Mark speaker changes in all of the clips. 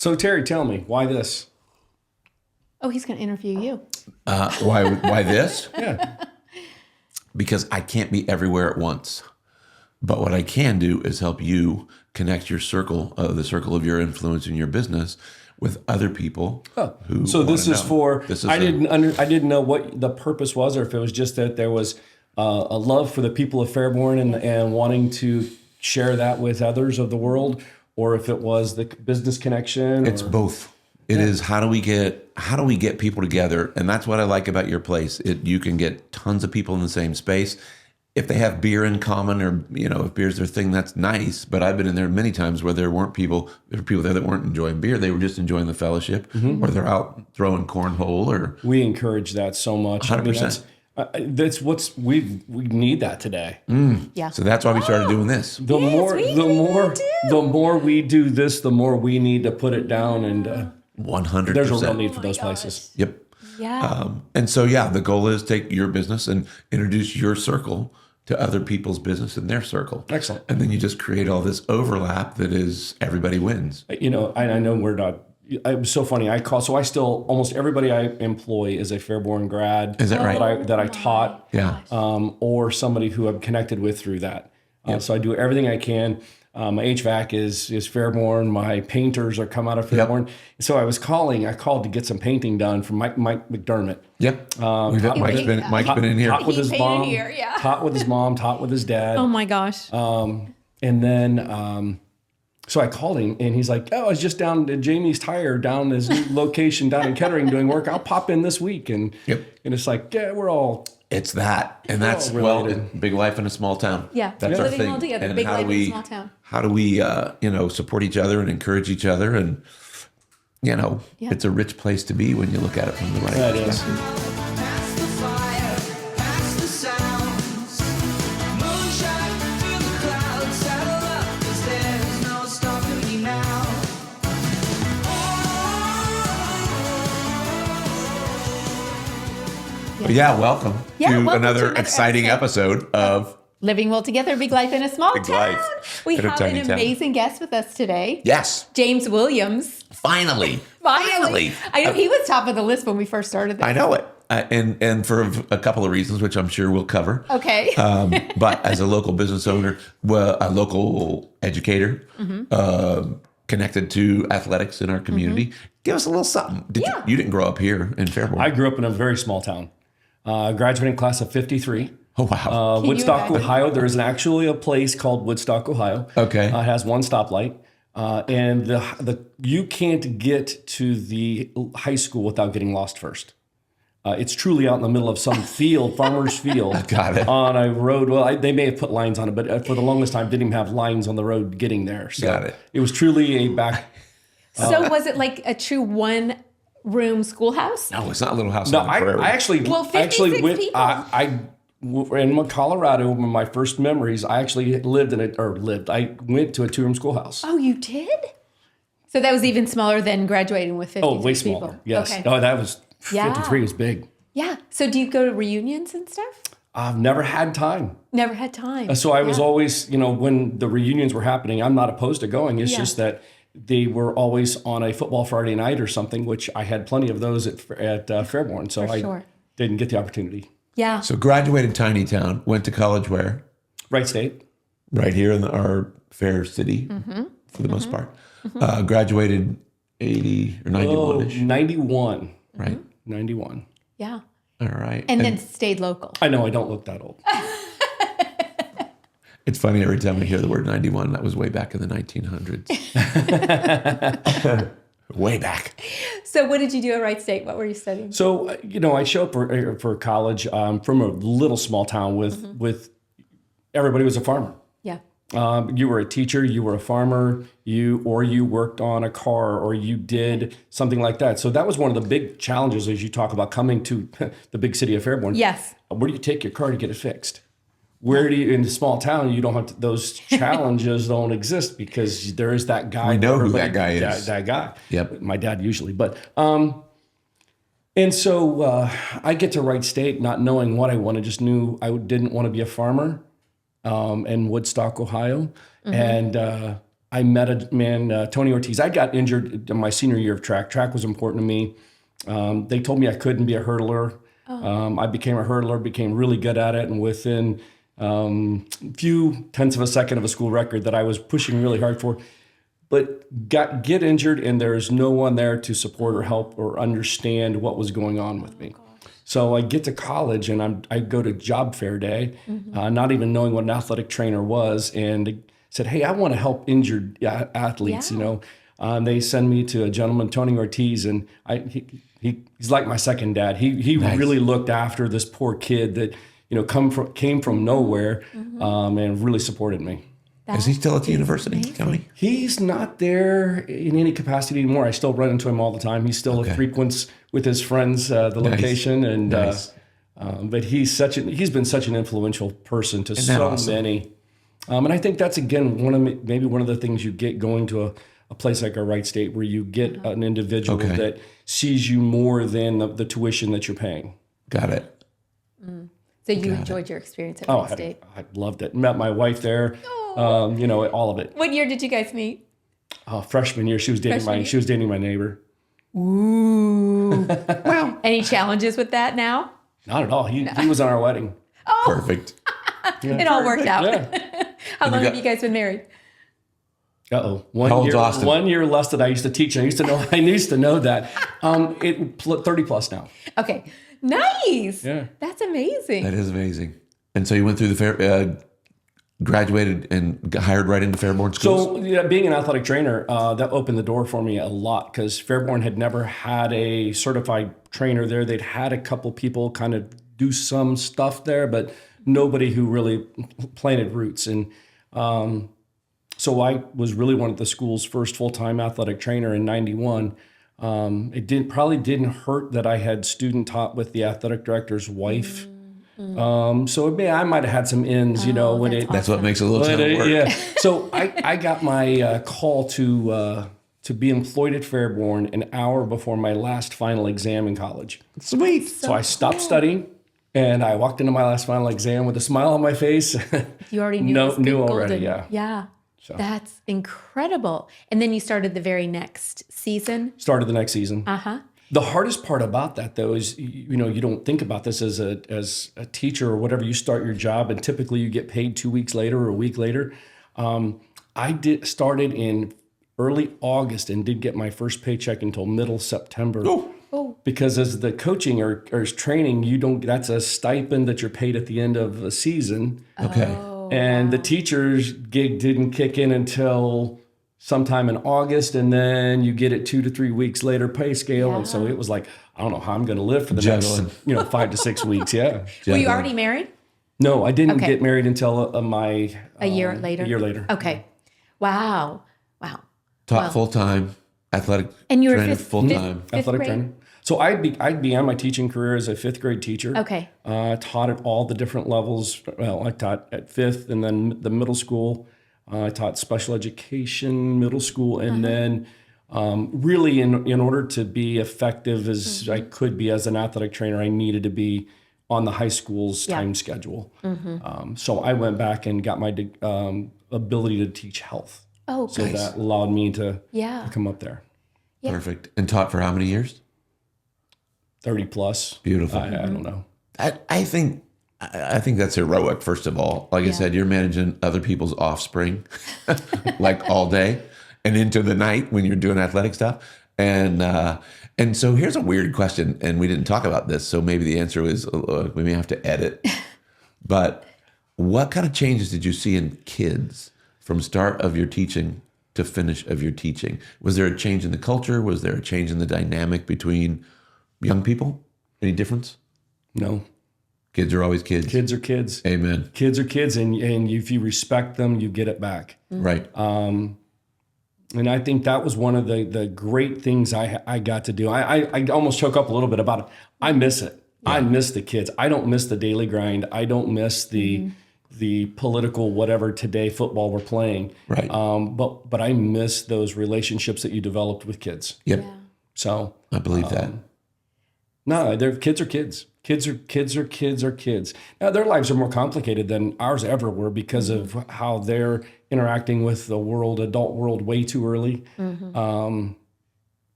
Speaker 1: So Terry, tell me, why this?
Speaker 2: Oh, he's going to interview you.
Speaker 3: Why this?
Speaker 1: Yeah.
Speaker 3: Because I can't be everywhere at once. But what I can do is help you connect your circle, the circle of your influence in your business, with other people. Who
Speaker 1: so this is
Speaker 3: know.
Speaker 1: for.
Speaker 3: This is
Speaker 1: I didn't know what the purpose was, or if it was just that there was a love for the people of Fairborn and wanting to share that with others of the world, or if it was the business connection.
Speaker 3: It's both. It is how do we get people together, and that's what I like about your place. You can get tons of people in the same space. If they have beer in common, or if beer's their thing, that's nice. But I've been in there many times where there were people there that weren't enjoying beer; they were just enjoying the fellowship, or they're out throwing cornhole. Or
Speaker 1: we encourage that so much.
Speaker 3: 100%.
Speaker 1: That's what's we need that today.
Speaker 2: Yeah.
Speaker 3: So that's why we started doing this.
Speaker 1: The more we do this, the more we need to put it down, and
Speaker 3: 100%.
Speaker 1: there's a real need for those places.
Speaker 3: Yep.
Speaker 2: Yeah.
Speaker 3: And so, the goal is take your business and introduce your circle to other people's business in their circle.
Speaker 1: Excellent.
Speaker 3: And then you just create all this overlap that is everybody wins.
Speaker 1: I know we're not. It was so funny. I still almost everybody I employ is a Fairborn grad.
Speaker 3: Is that right?
Speaker 1: That I taught.
Speaker 3: Yeah.
Speaker 1: Or somebody who I'm connected with through that. So I do everything I can. My HVAC is Fairborn. My painters are come out of Fairborn.
Speaker 3: Yep.
Speaker 1: So I called to get some painting done from Mike McDermott.
Speaker 3: Yep. Mike's been in here.
Speaker 1: Taught with his mom.
Speaker 2: Here, yeah.
Speaker 1: Taught with his mom. Taught with his dad.
Speaker 2: Oh my gosh.
Speaker 1: And then, so I called him, and he's like, "Oh, I was just down to Jamie's Tire, down his new location down in Kettering doing work. I'll pop in this week." And it's like, yeah, we're all.
Speaker 3: It's that, and that's big life in a small town.
Speaker 2: Yeah,
Speaker 3: that's our
Speaker 2: living
Speaker 3: thing.
Speaker 2: all together.
Speaker 3: And
Speaker 2: Big life in a small town.
Speaker 3: How do we, support each other and encourage each other, and it's a rich place to be when you look at it from the right
Speaker 1: That
Speaker 3: perspective.
Speaker 1: is.
Speaker 4: Past the fire, past the sounds. Moonshine through the clouds, saddle up, 'cause there's no stopping me now.
Speaker 3: But welcome
Speaker 2: welcome
Speaker 3: to
Speaker 2: to
Speaker 3: another
Speaker 2: another
Speaker 3: exciting episode of
Speaker 2: Living well together, big life in a small
Speaker 3: Big
Speaker 2: town.
Speaker 3: life
Speaker 2: We
Speaker 3: in a
Speaker 2: have
Speaker 3: tiny
Speaker 2: an
Speaker 3: town.
Speaker 2: amazing guest with us today.
Speaker 3: Yes,
Speaker 2: James Williams.
Speaker 3: finally.
Speaker 2: Finally. I know he was top of the list when we first started this.
Speaker 3: I know it, and for a couple of reasons, which I'm sure we'll cover.
Speaker 2: Okay.
Speaker 3: But as a local business owner, a local educator, connected to athletics in our community, give us a little something. You didn't grow up here in Fairborn?
Speaker 1: I grew up in a very small town. Graduating class of 53.
Speaker 3: Oh, wow.
Speaker 1: Woodstock,
Speaker 2: imagine?
Speaker 1: Ohio. There is actually a place called Woodstock, Ohio.
Speaker 3: Okay.
Speaker 1: It has one stoplight. And you can't get to the high school without getting lost first. It's truly out in the middle of some field, farmer's field.
Speaker 3: Got it.
Speaker 1: On a road. Well, they may have put lines on it, but for the longest time, didn't even have lines on the road getting there. So
Speaker 3: Got it.
Speaker 1: It was truly a back.
Speaker 2: So was it like a true one-room schoolhouse?
Speaker 3: No, it's not a little house
Speaker 1: No,
Speaker 3: on the prairie.
Speaker 1: I actually went.
Speaker 2: people.
Speaker 1: In Colorado, one of my first memories, I actually I went to a 2-room schoolhouse.
Speaker 2: Oh, you did? So that was even smaller than graduating with 53
Speaker 1: Oh, way
Speaker 2: people.
Speaker 1: smaller. Yes.
Speaker 2: Okay.
Speaker 1: Oh, that was
Speaker 2: Yeah.
Speaker 1: 53 was big.
Speaker 2: Yeah. So do you go to reunions and stuff?
Speaker 1: I've never had time.
Speaker 2: Never had time.
Speaker 1: So I was always, when the reunions were happening, I'm not opposed to going. It's just that they were always on a football Friday night or something, which I had plenty of those at Fairborn. So I didn't get the opportunity.
Speaker 2: Yeah.
Speaker 3: So graduated tiny town, went to college where?
Speaker 1: Wright State.
Speaker 3: Right here in our fair city, for the most part. Graduated 80 or 91-ish.
Speaker 1: 91.
Speaker 3: Right.
Speaker 1: 91.
Speaker 2: Yeah.
Speaker 3: All right.
Speaker 2: And then stayed local.
Speaker 1: I know I don't look that old.
Speaker 3: It's funny every time I hear the word 91, that was way back in the 1900s. Way back.
Speaker 2: So what did you do at Wright State? What were you studying?
Speaker 1: So, I show up for college from a little small town with everybody was a farmer.
Speaker 2: Yeah.
Speaker 1: You were a teacher, you were a farmer, you worked on a car, or you did something like that. So that was one of the big challenges as you talk about coming to the big city of Fairborn.
Speaker 2: Yes.
Speaker 1: Where do you take your car to get it fixed? Where do you, in a small town, you don't have to, those challenges don't exist because there is that guy.
Speaker 3: We know who that guy is.
Speaker 1: That guy.
Speaker 3: Yep.
Speaker 1: My dad usually, but, and so I get to Wright State not knowing what I wanted, just knew I didn't want to be a farmer in Woodstock, Ohio. And I met a man, Tony Ortiz. I got injured in my senior year of track. Track was important to me. They told me I couldn't be a hurdler. I became a hurdler, became really good at it, and within few tenths of a second of a school record that I was pushing really hard for, but get injured, and there's no one there to support or help or understand what was going on with me. So I get to college, and I go to job fair day, not even knowing what an athletic trainer was, and said, "Hey, I want to help injured athletes." They send me to a gentleman, Tony Ortiz, and he's like my second dad. He
Speaker 3: Nice.
Speaker 1: really looked after this poor kid that came from nowhere, and really supported me.
Speaker 3: Is he still at the university, Tony?
Speaker 1: He's not there in any capacity anymore. I still run into him all the time. He still frequents with his friends the location, and
Speaker 3: Nice.
Speaker 1: but he's been such an influential person to
Speaker 3: that
Speaker 1: so
Speaker 3: awesome?
Speaker 1: many. And I think that's again maybe one of the things you get going to a place like our Wright State, where you get an individual that sees you more than the tuition that you're paying.
Speaker 3: Got it.
Speaker 2: So you enjoyed your experience at
Speaker 1: Oh,
Speaker 2: Wright State.
Speaker 1: I loved it. Met my wife there. All of it.
Speaker 2: What year did you guys meet?
Speaker 1: Freshman year, she was dating my neighbor.
Speaker 2: Ooh. Wow. Any challenges with that now?
Speaker 1: Not at all. He was on our wedding.
Speaker 3: Perfect.
Speaker 2: It all worked out.
Speaker 1: Yeah.
Speaker 2: How long have you guys been married?
Speaker 1: Uh-oh.
Speaker 3: How old's Austin?
Speaker 1: 1 year less that I used to teach. I used to know that. 30 plus now.
Speaker 2: Okay. Nice.
Speaker 1: Yeah.
Speaker 2: That's amazing.
Speaker 3: That is amazing. And so you went through the fair, graduated and got hired right into Fairborn schools?
Speaker 1: So being an athletic trainer, that opened the door for me a lot, because Fairborn had never had a certified trainer there. They'd had a couple people kind of do some stuff there, but nobody who really planted roots. And so I was really one of the school's first full-time athletic trainer in 91. It probably didn't hurt that I had student taught with the athletic director's wife. So I might have had some ins, when it.
Speaker 3: That's what makes a little town work.
Speaker 1: Yeah. So I got my call to be employed at Fairborn an hour before my last final exam in college.
Speaker 3: Sweet.
Speaker 1: So I stopped studying, and I walked into my last final exam with a smile on my face.
Speaker 2: You already knew.
Speaker 1: Knew already, yeah.
Speaker 2: Yeah.
Speaker 1: So.
Speaker 2: That's incredible. And then you started the very next season.
Speaker 1: Started the next season.
Speaker 2: Uh-huh.
Speaker 1: The hardest part about that, though, is you don't think about this as a teacher or whatever. You start your job, and typically you get paid 2 weeks later or a week later. I started in early August and didn't get my first paycheck until middle September.
Speaker 2: Oh.
Speaker 1: Because as the coaching or as training, that's a stipend that you're paid at the end of the season.
Speaker 3: Okay.
Speaker 1: And the teacher's gig didn't kick in until sometime in August, and then you get it 2 to 3 weeks later pay scale. And so it was like, I don't know how I'm going to live for the
Speaker 3: Juggling.
Speaker 1: next 5 to 6 weeks. Yeah.
Speaker 2: Were you already married?
Speaker 1: No, I didn't
Speaker 2: Okay.
Speaker 1: get married until
Speaker 2: A year later?
Speaker 1: A year later.
Speaker 2: Okay. Wow.
Speaker 3: Taught full-time, athletic
Speaker 2: And you were
Speaker 3: trainer
Speaker 2: fifth
Speaker 3: full-time.
Speaker 1: Athletic
Speaker 2: grade?
Speaker 1: trainer. So I began my teaching career as a 5th grade teacher.
Speaker 2: Okay.
Speaker 1: Taught at all the different levels. Well, I taught at 5th and then the middle school. I taught special education, middle school, and then really in order to be effective as I could be as an athletic trainer, I needed to be on the high school's time schedule. So I went back and got my ability to teach health.
Speaker 2: Oh,
Speaker 1: So
Speaker 2: good.
Speaker 1: that allowed me to
Speaker 2: Yeah.
Speaker 1: come up there.
Speaker 2: Yeah.
Speaker 3: Perfect. And taught for how many years?
Speaker 1: 30 plus.
Speaker 3: Beautiful.
Speaker 1: I don't know.
Speaker 3: I think that's heroic, first of all. Like I said, you're managing other people's offspring like all day and into the night when you're doing athletic stuff. And so here's a weird question, and we didn't talk about this, so maybe the answer is we may have to edit. But what kind of changes did you see in kids from start of your teaching to finish of your teaching? Was there a change in the culture? Was there a change in the dynamic between young people? Any difference?
Speaker 1: No.
Speaker 3: Kids are always kids.
Speaker 1: Kids are kids.
Speaker 3: Amen.
Speaker 1: Kids are kids, and if you respect them, you get it back.
Speaker 3: Right.
Speaker 1: And I think that was one of the great things I got to do. I almost choke up a little bit about it. I miss it. Yeah. I miss the kids. I don't miss the daily grind. I don't miss the political whatever today football we're playing.
Speaker 3: Right.
Speaker 1: But I miss those relationships that you developed with kids.
Speaker 3: Yep.
Speaker 2: Yeah.
Speaker 1: So
Speaker 3: I believe that.
Speaker 1: no, kids are kids. Kids are kids. Now their lives are more complicated than ours ever were because of how they're interacting with the adult world way too early.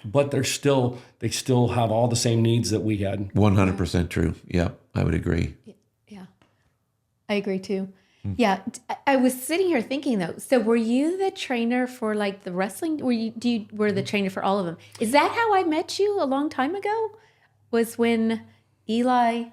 Speaker 1: But they still have all the same needs that we had.
Speaker 3: 100% true. Yep, I would agree.
Speaker 2: Yeah, I agree too. Yeah, I was sitting here thinking though. So, were you the trainer for like the wrestling? Were the trainer for all of them? Is that how I met you a long time ago? Was when Eli,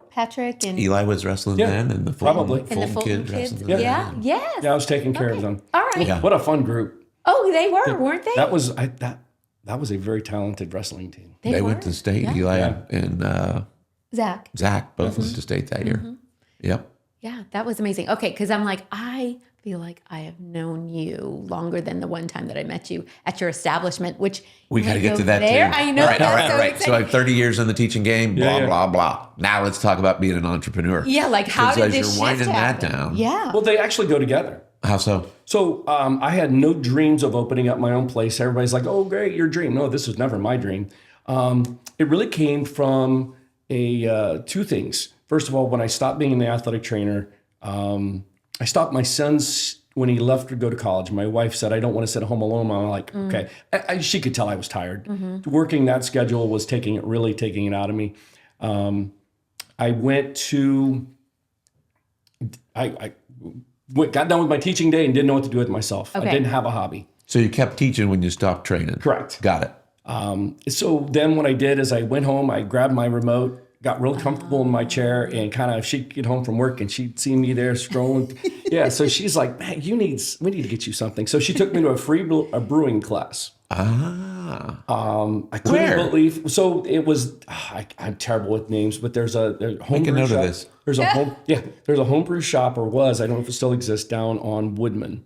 Speaker 2: Patrick, and
Speaker 3: Eli was wrestling
Speaker 1: Yeah,
Speaker 3: then, and the
Speaker 1: probably.
Speaker 3: Fulton,
Speaker 2: and the Fulton kids?
Speaker 3: wrestling
Speaker 2: Yeah.
Speaker 3: then.
Speaker 2: Yes.
Speaker 1: Yeah, I was taking care of them.
Speaker 2: All right.
Speaker 3: Yeah.
Speaker 1: What a fun group.
Speaker 2: Oh, they were, weren't they?
Speaker 1: That was that was a very talented wrestling team.
Speaker 3: They
Speaker 2: were?
Speaker 3: went to state.
Speaker 2: Yeah.
Speaker 3: Eli
Speaker 1: Yeah.
Speaker 3: and
Speaker 2: Zach.
Speaker 3: Zach both went to state that year. Yep.
Speaker 2: Yeah, that was amazing. Okay, because I'm like, I feel like I have known you longer than the one time that I met you at your establishment, which
Speaker 3: We got to get to that
Speaker 2: there.
Speaker 3: too.
Speaker 2: I know.
Speaker 3: All right,
Speaker 2: that's so
Speaker 3: So
Speaker 2: exciting.
Speaker 3: I have 30 years in the teaching game, blah,
Speaker 1: Yeah.
Speaker 3: blah, blah. Now let's talk about being an entrepreneur.
Speaker 2: Yeah, like how
Speaker 3: 'Cause
Speaker 2: did
Speaker 3: as
Speaker 2: this
Speaker 3: you're
Speaker 2: shift
Speaker 3: winding that
Speaker 2: happen?
Speaker 3: down.
Speaker 2: Yeah.
Speaker 1: Well, they actually go together.
Speaker 3: How so?
Speaker 1: So I had no dreams of opening up my own place. Everybody's like, "Oh, great, your dream." No, this was never my dream. It really came from two things. First of all, when I stopped being the athletic trainer, I stopped my son's when he left to go to college. My wife said, "I don't want to sit at home alone." I'm like, "Okay." She could tell I was tired. Working that schedule was taking it out of me. I went to. Got done with my teaching day and didn't know what to do with myself.
Speaker 2: Okay.
Speaker 1: I didn't have a hobby.
Speaker 3: So you kept teaching when you stopped training.
Speaker 1: Correct.
Speaker 3: Got it.
Speaker 1: So then what I did is I went home, I grabbed my remote, got real comfortable in my chair, and kind of she'd get home from work and she'd see me there scrolling. Yeah, so she's like, "Man, we need to get you something." So she took me to a free brewing class. I couldn't
Speaker 3: Where?
Speaker 1: believe. So it was. I'm terrible with names, but there's a home.
Speaker 3: Make a
Speaker 1: brew
Speaker 3: note of
Speaker 1: shop.
Speaker 3: this.
Speaker 1: There's a home. Yeah, there's a homebrew shop, or was. I don't know if it still exists, down on Woodman.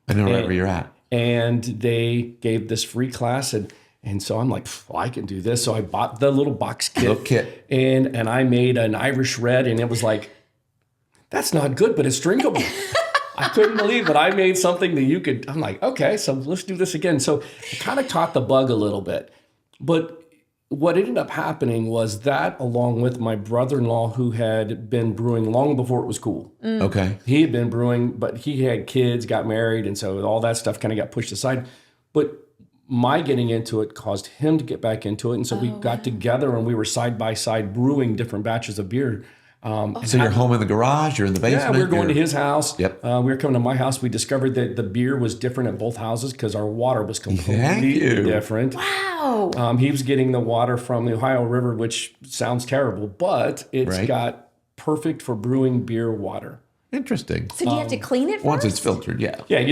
Speaker 3: I know right where you're at.
Speaker 1: And they gave this free class, and so I'm like, "Well, I can do this." So I bought the little box kit,
Speaker 3: Little kit.
Speaker 1: and I made an Irish red, and it was like, that's not good, but it's drinkable. I couldn't believe that I made something that you could. I'm like, okay, so let's do this again. So I kind of caught the bug a little bit, but what ended up happening was that, along with my brother-in-law, who had been brewing long before it was cool.
Speaker 3: Okay.
Speaker 1: He had been brewing, but he had kids, got married, and so all that stuff kind of got pushed aside. But my getting into it caused him to get back into it, and so we got together and we were side by side brewing different batches of beer.
Speaker 3: So you're home in the garage, you're in the
Speaker 1: Yeah,
Speaker 3: basement.
Speaker 1: we were going to
Speaker 3: you're-
Speaker 1: his house.
Speaker 3: Yep.
Speaker 1: We were coming to my house. We discovered that the beer was different at both houses because our water was
Speaker 3: Thank
Speaker 1: completely
Speaker 3: you.
Speaker 1: different.
Speaker 2: Wow.
Speaker 1: He was getting the water from the Ohio River, which sounds terrible, but it's
Speaker 3: Right.
Speaker 1: got perfect for brewing beer water.
Speaker 3: Interesting.
Speaker 2: So do you have to clean it first?
Speaker 3: Once it's filtered, yeah.
Speaker 1: Yeah,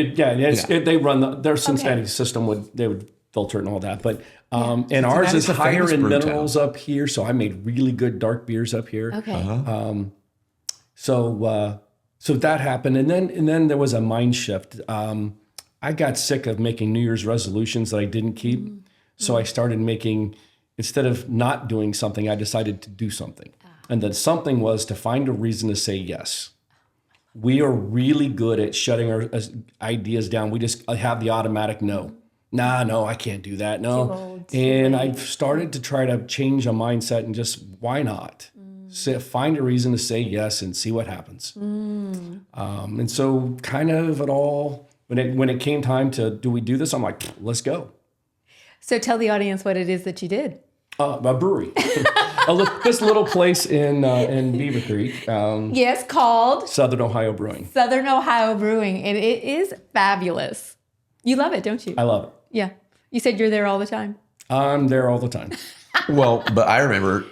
Speaker 1: they run their Cincinnati
Speaker 2: Okay.
Speaker 1: system would filter it and all that, but and ours
Speaker 3: Cincinnati's
Speaker 1: is
Speaker 3: a
Speaker 1: higher
Speaker 3: famous
Speaker 1: in
Speaker 3: brew
Speaker 1: minerals up here, so I made really good dark beers up here.
Speaker 2: Okay.
Speaker 1: So that happened, and then there was a mind shift. I got sick of making New Year's resolutions that I didn't keep, so I started making, instead of not doing something, I decided to do something, and that something was to find a reason to say yes. We are really good at shutting our ideas down. We just have the automatic no. Nah, no, I can't do that. No.
Speaker 2: Too old, too
Speaker 1: And I've started to try to change a mindset and just, why not? Find a reason to say yes and see what happens. And so kind of it all, when it came time to, do we do this? I'm like, let's go.
Speaker 2: So tell the audience what it is that you did.
Speaker 1: A brewery. This little place in Beaver Creek,
Speaker 2: Yes, called
Speaker 1: Southern Ohio Brewing.
Speaker 2: Southern Ohio Brewing, and it is fabulous. You love it, don't you?
Speaker 1: I love it.
Speaker 2: Yeah. You said you're there all the time.
Speaker 1: I'm there all the time.
Speaker 3: Well, but I remember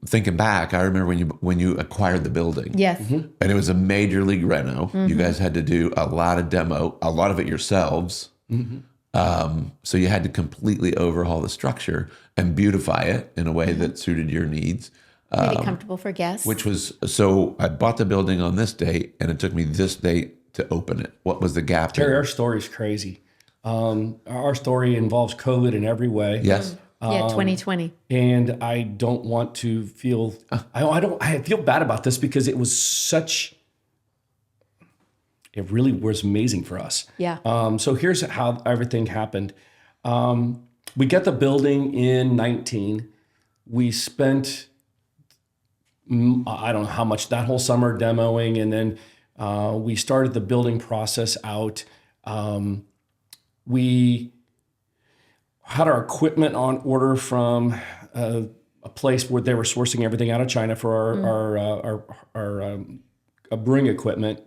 Speaker 3: thinking back. I remember when you acquired the building.
Speaker 2: Yes.
Speaker 1: Mm-hmm.
Speaker 3: And it was a major league reno. You guys had to do a lot of demo, a lot of it yourselves. So you had to completely overhaul the structure and beautify it in a way that suited your needs.
Speaker 2: Made it comfortable for guests.
Speaker 3: Which was, so I bought the building on this date and it took me this date to open it. What was the gap?
Speaker 1: Terry,
Speaker 3: there?
Speaker 1: our story's crazy. Our story involves COVID in every way.
Speaker 3: Yes.
Speaker 2: yeah, 2020.
Speaker 1: And I don't want to feel, I feel bad about this because it was it really was amazing for us.
Speaker 2: Yeah.
Speaker 1: So here's how everything happened. We get the building in 19. We spent I don't know how much, that whole summer demoing. And then we started the building process out. We had our equipment on order from a place where they were sourcing everything out of China for our brewing equipment.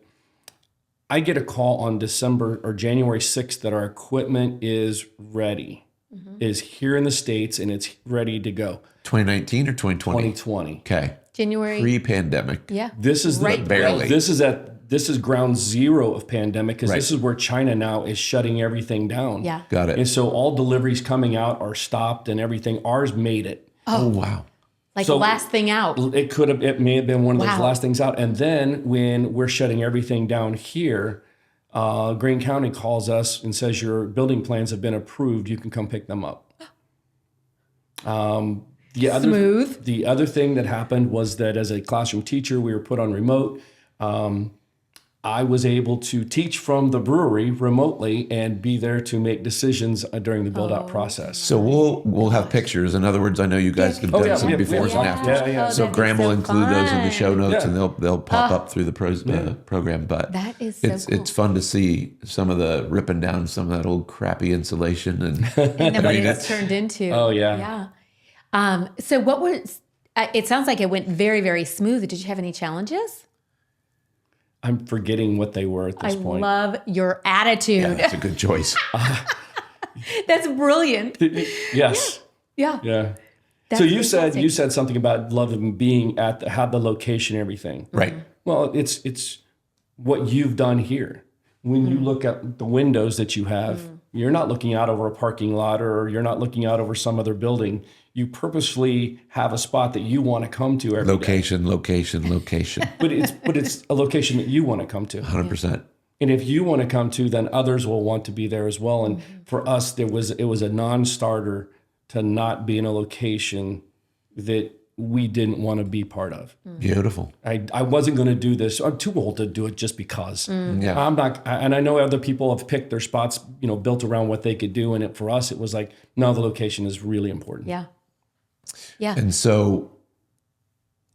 Speaker 1: I get a call on December or January 6th that our equipment is ready, is here in the States, and it's ready to go.
Speaker 3: 2019 or 2020?
Speaker 1: 2020.
Speaker 3: Okay.
Speaker 2: January.
Speaker 3: Pre-pandemic.
Speaker 2: Yeah.
Speaker 1: This is
Speaker 3: Barely.
Speaker 1: This is ground zero of pandemic, because this is where China now is shutting everything down.
Speaker 2: Yeah.
Speaker 3: Got it.
Speaker 1: And so all deliveries coming out are stopped and everything. Ours made it.
Speaker 3: Oh, wow.
Speaker 2: Like
Speaker 1: So-
Speaker 2: last thing out.
Speaker 1: It may have been one of those
Speaker 2: Wow.
Speaker 1: last things out. And then when we're shutting everything down here, Greene County calls us and says, your building plans have been approved. You can come pick them up.
Speaker 2: Smooth.
Speaker 1: The other thing that happened was that as a classroom teacher, we were put on remote. I was able to teach from the brewery remotely and be there to make decisions during the build out process.
Speaker 3: So we'll have pictures. In other words, I know you guys have done
Speaker 1: yeah,
Speaker 3: some
Speaker 1: we have
Speaker 3: befores and
Speaker 1: pictures.
Speaker 3: afters.
Speaker 1: Yeah.
Speaker 3: So
Speaker 2: that'd be
Speaker 3: Graham will
Speaker 2: so
Speaker 3: include those in the show
Speaker 2: fun.
Speaker 3: notes,
Speaker 1: Yeah.
Speaker 3: and they'll pop up through the program. But
Speaker 2: That is so cool.
Speaker 3: it's fun to see some of the ripping down some of that old crappy insulation and
Speaker 2: And then what
Speaker 3: mean,
Speaker 2: it's turned into.
Speaker 1: Oh, yeah.
Speaker 2: Yeah. So what was, it sounds like it went very, very smooth. Did you have any challenges?
Speaker 1: I'm forgetting what they were at this
Speaker 2: I
Speaker 1: point.
Speaker 2: love your attitude.
Speaker 3: yeah, that's a good choice.
Speaker 2: That's brilliant.
Speaker 1: Yes.
Speaker 2: Yeah.
Speaker 1: Yeah.
Speaker 2: That's
Speaker 1: So you
Speaker 2: fantastic.
Speaker 1: said something about loving being had the location, and everything.
Speaker 3: Right.
Speaker 1: Well, it's what you've done here. When you look at the windows that you have, you're not looking out over a parking lot, or you're not looking out over some other building. You purposefully have a spot that you want to come to every day.
Speaker 3: Location.
Speaker 1: But it's a location that you want to come to.
Speaker 3: 100%.
Speaker 1: And if you want to come to, then others will want to be there as well. And for us, it was a non-starter to not be in a location that we didn't want to be part of.
Speaker 3: Beautiful.
Speaker 1: I wasn't going to do this. I'm too old to do it just because.
Speaker 3: Yeah.
Speaker 1: I'm not, and I know other people have picked their spots, built around what they could do. And for us, it was like, no, the location is really important.
Speaker 2: Yeah. Yeah.
Speaker 3: And so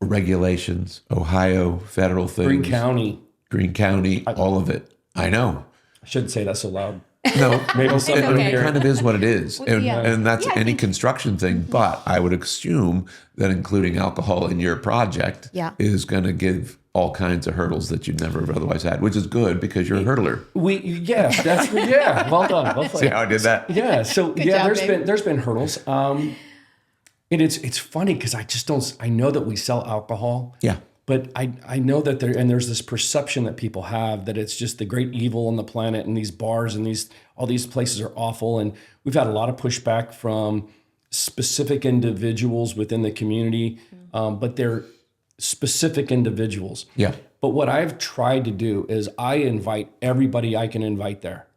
Speaker 3: regulations, Ohio, federal things. Greene County, all of it. I know.
Speaker 1: I shouldn't say that so loud.
Speaker 3: No,
Speaker 1: Maybe something
Speaker 2: okay.
Speaker 3: it kind of is what it is. And,
Speaker 2: yeah.
Speaker 3: and that's
Speaker 2: Yeah, I
Speaker 3: any
Speaker 2: think-
Speaker 3: construction thing. But I would assume that including alcohol in your project
Speaker 2: Yeah.
Speaker 3: is going to give all kinds of hurdles that you'd never have otherwise had, which is good because you're a hurdler.
Speaker 1: Well done. Well
Speaker 3: See
Speaker 1: played.
Speaker 3: how I did that?
Speaker 1: Yeah. So
Speaker 2: job, babe.
Speaker 1: there's been hurdles. And it's funny because I know that we sell alcohol.
Speaker 3: Yeah.
Speaker 1: But I know that there's this perception that people have that it's just the great evil on the planet, and these bars and all these places are awful. And we've had a lot of pushback from specific individuals within the community, but they're specific individuals.
Speaker 3: Yeah.
Speaker 1: But what I've tried to do is I invite everybody I can invite there,